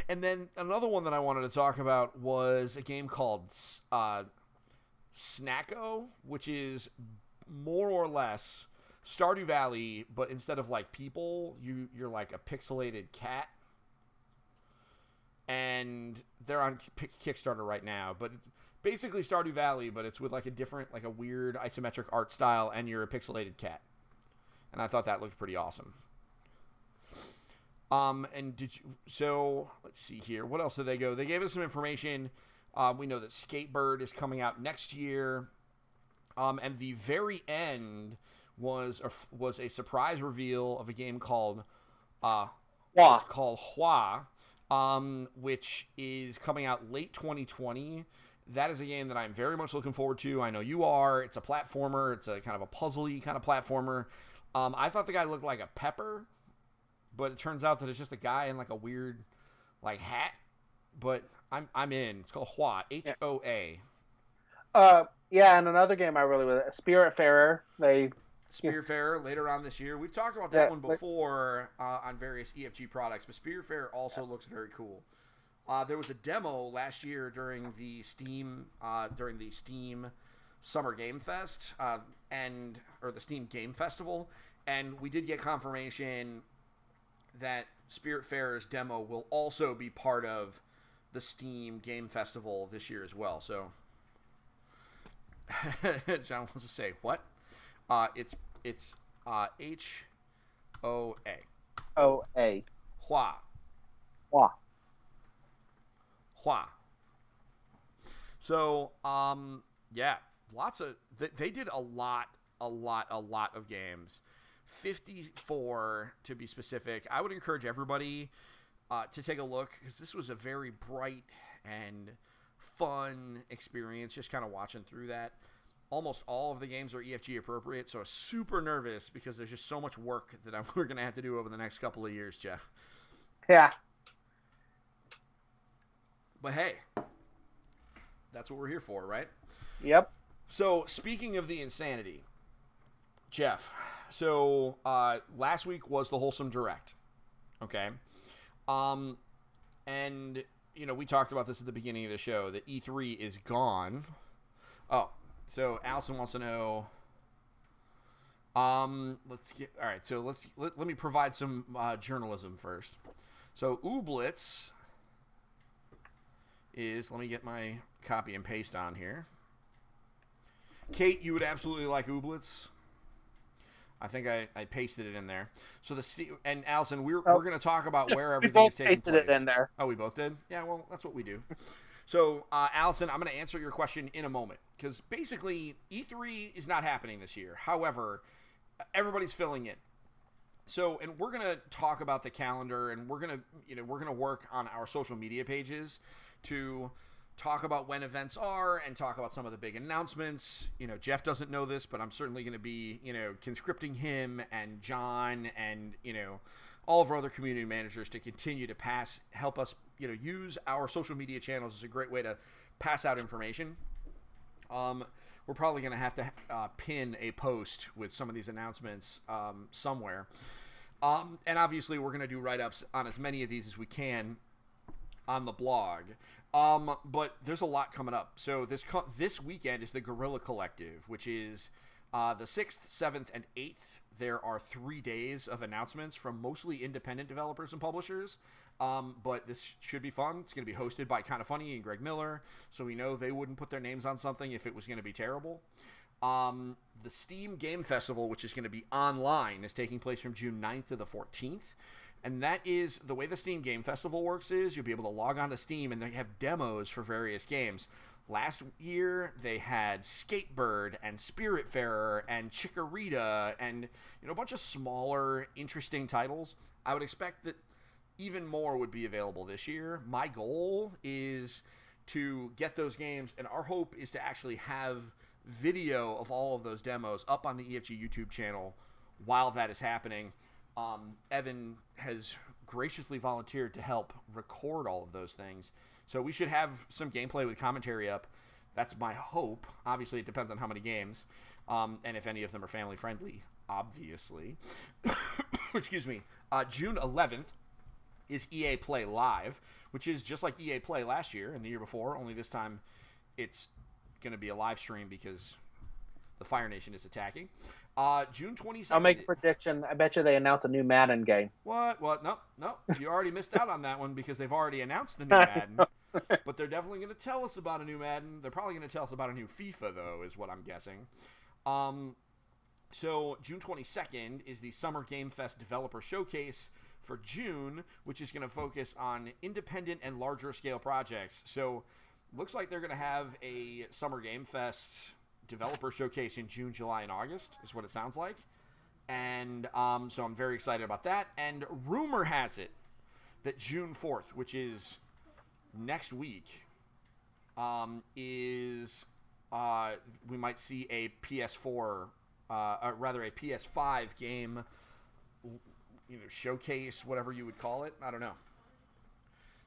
then another one that I wanted to talk about was a game called Snacko, which is more or less Stardew Valley, but instead of like people, you're like a pixelated cat. And they're on Kickstarter right now, but it's basically Stardew Valley, but it's with like a different, like a weird isometric art style, and you're a pixelated cat. And I thought that looked pretty awesome. So let's see here. What else did they go? They gave us some information. We know that Skatebird is coming out next year. And the very end was a surprise reveal of a game called Hua, which is coming out late 2020. That is a game that I'm very much looking forward to. I know you are. It's a platformer. It's a kind of a puzzly kind of platformer. I thought the guy looked like a pepper, but it turns out that it's just a guy in like a weird like hat. But I'm in. It's called Hua, Hoa. Yeah, and another game I really was Spiritfarer. Spiritfarer later on this year. We've talked about that one before on various EFG products, but Spiritfarer also looks very cool. There was a demo last year during the Steam Summer Game Fest or the Steam Game Festival, and we did get confirmation that Spiritfarer's demo will also be part of the Steam Game Festival this year as well. So, John wants to say what? It's Hoa. O-A. Hua. Hua. Hua. So, yeah, lots of they did a lot of games. 54 to be specific. I would encourage everybody to take a look, because this was a very bright and fun experience, just kind of watching through that. Almost all of the games are EFG appropriate, so I'm super nervous because there's just so much work that we're going to have to do over the next couple of years, Jeff. Yeah. But hey, that's what we're here for, right? Yep. So, speaking of the insanity, Jeff, last week was the Wholesome Direct, okay? And we talked about this at the beginning of the show, that E3 is gone. Oh, so Allison wants to know. Let me provide some journalism first. So Ooblitz is, let me get my copy and paste on here. Kate, you would absolutely like Ooblitz. I think I pasted it in there. So and Allison, we're going to talk about where everything is taking place. We both pasted it in there. Oh, we both did? Yeah, well, that's what we do. So, Allison, I'm going to answer your question in a moment, because basically E3 is not happening this year. However, everybody's filling in. So, and we're going to talk about the calendar, and we're going to work on our social media pages to talk about when events are and talk about some of the big announcements. Jeff doesn't know this, but I'm certainly going to be, conscripting him and John and, all of our other community managers to continue to help us, use our social media channels as a great way to pass out information. We're probably going to have to pin a post with some of these announcements somewhere. And obviously we're going to do write-ups on as many of these as we can on the blog. But there's a lot coming up. So this weekend is the Guerilla Collective, which is the 6th, 7th, and 8th. There are 3 days of announcements from mostly independent developers and publishers. But this should be fun. It's going to be hosted by Kinda Funny and Greg Miller, so we know they wouldn't put their names on something if it was going to be terrible. The Steam Game Festival, which is going to be online, is taking place from June 9th to the 14th. And that is, the way the Steam Game Festival works is you'll be able to log on to Steam and they have demos for various games. Last year, they had Skatebird and Spiritfarer and Chikorita and a bunch of smaller, interesting titles. I would expect that even more would be available this year. My goal is to get those games, and our hope is to actually have video of all of those demos up on the EFG YouTube channel while that is happening. Evan has graciously volunteered to help record all of those things. So we should have some gameplay with commentary up. That's my hope. Obviously, it depends on how many games, and if any of them are family friendly, obviously. Excuse me. June 11th is EA Play Live, which is just like EA Play last year and the year before, only this time it's going to be a live stream because the Fire Nation is attacking. June 22nd. I'll make a prediction. I bet you they announce a new Madden game. What? No. You already missed out on that one because they've already announced the new Madden. But they're definitely going to tell us about a new Madden. They're probably going to tell us about a new FIFA, though, is what I'm guessing. So June 22nd is the Summer Game Fest Developer Showcase for June, which is going to focus on independent and larger scale projects. So looks like they're going to have a Summer Game Fest Developer Showcase in June, July, and August, is what it sounds like. And so I'm very excited about that. And rumor has it that June 4th, which is next week, is we might see a PS4, a PS5 game, showcase, whatever you would call it. I don't know.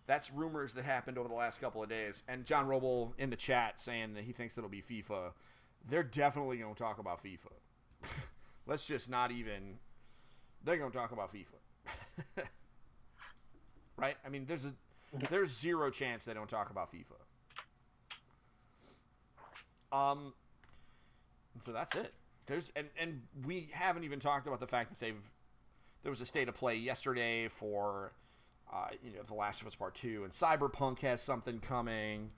That's rumors that happened over the last couple of days. And John Roble in the chat saying that he thinks it'll be FIFA. They're definitely going to talk about FIFA. Let's just not even... They're going to talk about FIFA. Right? I mean, there's zero chance they don't talk about FIFA. So that's it. And we haven't even talked about the fact that there was a state of play yesterday for The Last of Us Part 2, and Cyberpunk has something coming.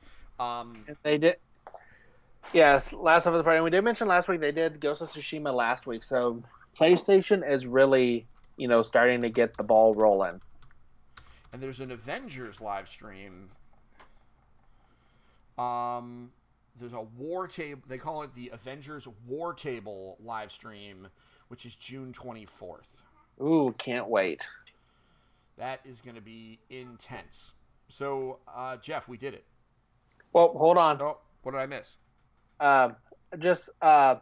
They did. Yes, Last of Us Part 2. We did mention last week they did Ghost of Tsushima last week, so PlayStation is really, starting to get the ball rolling. And there's an Avengers live stream. There's a War Table. They call it the Avengers War Table live stream, which is June 24th. Ooh, can't wait. That is going to be intense. So, Jeff, we did it. Well, hold on. Oh, what did I miss? Just a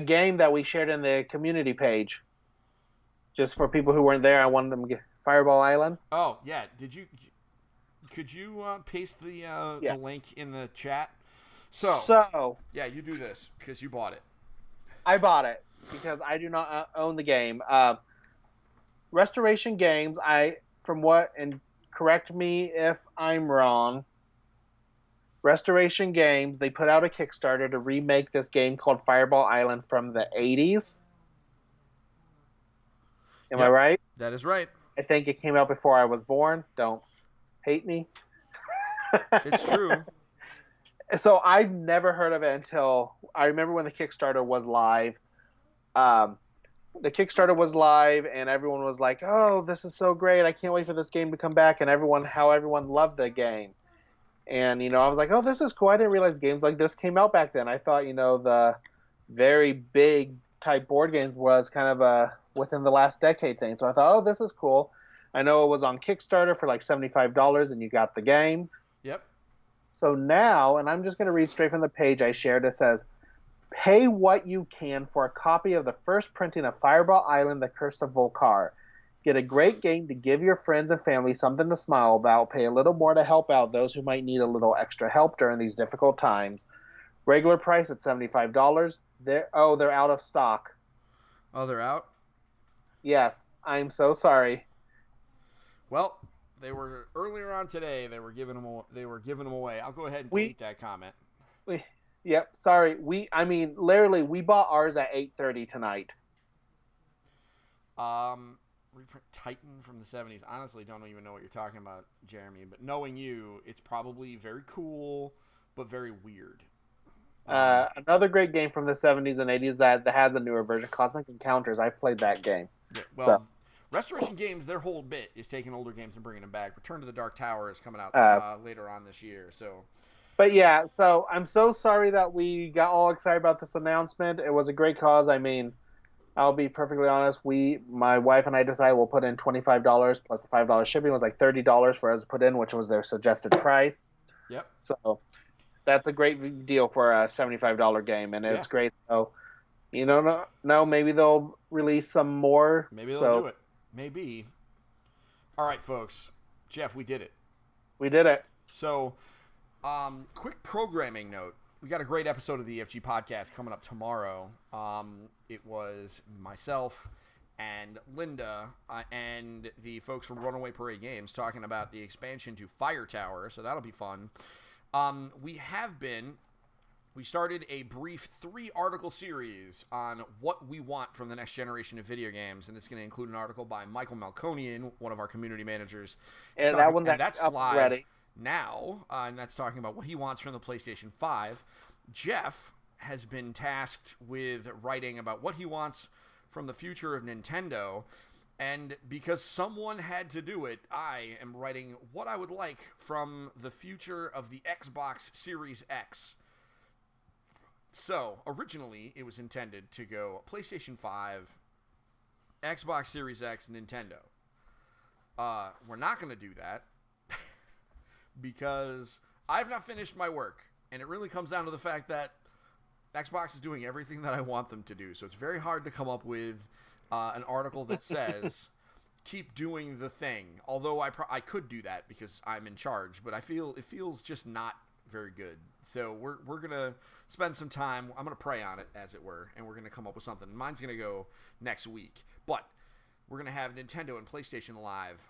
game that we shared in the community page. Just for people who weren't there, I wanted them to get Fireball Island. Oh, yeah. Could you paste the link in the chat? So, yeah, you do this because you bought it. I bought it because I do not own the game. Restoration Games, and correct me if I'm wrong. Restoration Games, they put out a Kickstarter to remake this game called Fireball Island from the 80s. Am I Yep, right? that is right. I think it came out before I was born. Don't hate me. It's true. So I've never heard of it until I remember when the Kickstarter was live. The Kickstarter was live, and everyone was like, "Oh, this is so great! I can't wait for this game to come back." And everyone loved the game. And I was like, "Oh, this is cool." I didn't realize games like this came out back then. I thought, the very big type board games was kind of a within the last decade thing. So I thought, "Oh, this is cool." I know it was on Kickstarter for like $75, and you got the game. Yep. So now, and I'm just going to read straight from the page I shared. It says, "Pay what you can for a copy of the first printing of Fireball Island: The Curse of Volcar. Get a great game to give your friends and family something to smile about. Pay a little more to help out those who might need a little extra help during these difficult times. Regular price at $75. They're out of stock." Oh, they're out? Yes, I'm so sorry. Well, they were earlier on today. They were giving them away. I'll go ahead and delete that comment. Yep, sorry. Literally, we bought ours at 8:30 tonight. Reprint Titan from the 70s. Honestly, don't even know what you're talking about, Jeremy. But knowing you, it's probably very cool, but very weird. Another great game from the 70s and 80s that has a newer version, Cosmic Encounters. I played that game. Yeah, well, Restoration Games, their whole bit is taking older games and bringing them back. Return to the Dark Tower is coming out later on this year. But yeah, so I'm so sorry that we got all excited about this announcement. It was a great cause. I'll be perfectly honest. My wife and I decided we'll put in $25 plus the $5 shipping. It was like $30 for us to put in, which was their suggested price. Yep. So that's a great deal for a $75 game, and it's great. So, no, maybe they'll release some more. Maybe they'll do it. Maybe. All right, folks. Jeff, we did it. We did it. So, quick programming note. We got a great episode of the EFG podcast coming up tomorrow. It was myself and Linda and the folks from Runaway Parade Games talking about the expansion to Fire Tower, so that'll be fun. We started a brief 3-article series on what we want from the next generation of video games, and it's going to include an article by Michael Malconian, one of our community managers. And that's live ready now, and that's talking about what he wants from the PlayStation 5. Jeff has been tasked with writing about what he wants from the future of Nintendo, and because someone had to do it, I am writing what I would like from the future of the Xbox Series X. So, originally, it was intended to go PlayStation 5, Xbox Series X, Nintendo. We're not going to do that because I've not finished my work, and it really comes down to the fact that Xbox is doing everything that I want them to do, so it's very hard to come up with an article that says, keep doing the thing, although I could do that because I'm in charge, but it feels just not very good. So we're going to spend some time, I'm going to pray on it, as it were, and we're going to come up with something. Mine's going to go next week, but we're going to have Nintendo and PlayStation Live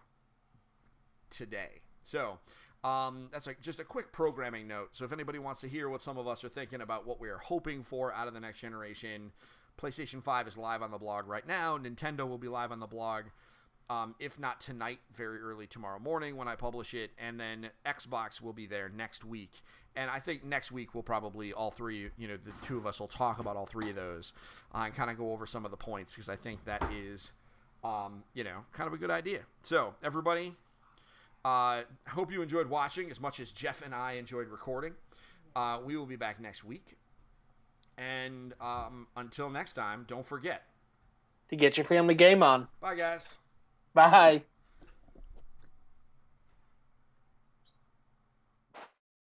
today. So that's just a quick programming note. So if anybody wants to hear what some of us are thinking about what we're hoping for out of the next generation, PlayStation 5 is live on the blog right now. Nintendo will be live on the blog, if not tonight, very early tomorrow morning when I publish it. And then Xbox will be there next week. And I think next week we'll probably all three, the two of us will talk about all three of those and kind of go over some of the points because I think that is, kind of a good idea. So everybody, hope you enjoyed watching as much as Jeff and I enjoyed recording. We will be back next week. And until next time, don't forget to get your family game on. Bye, guys. Bye.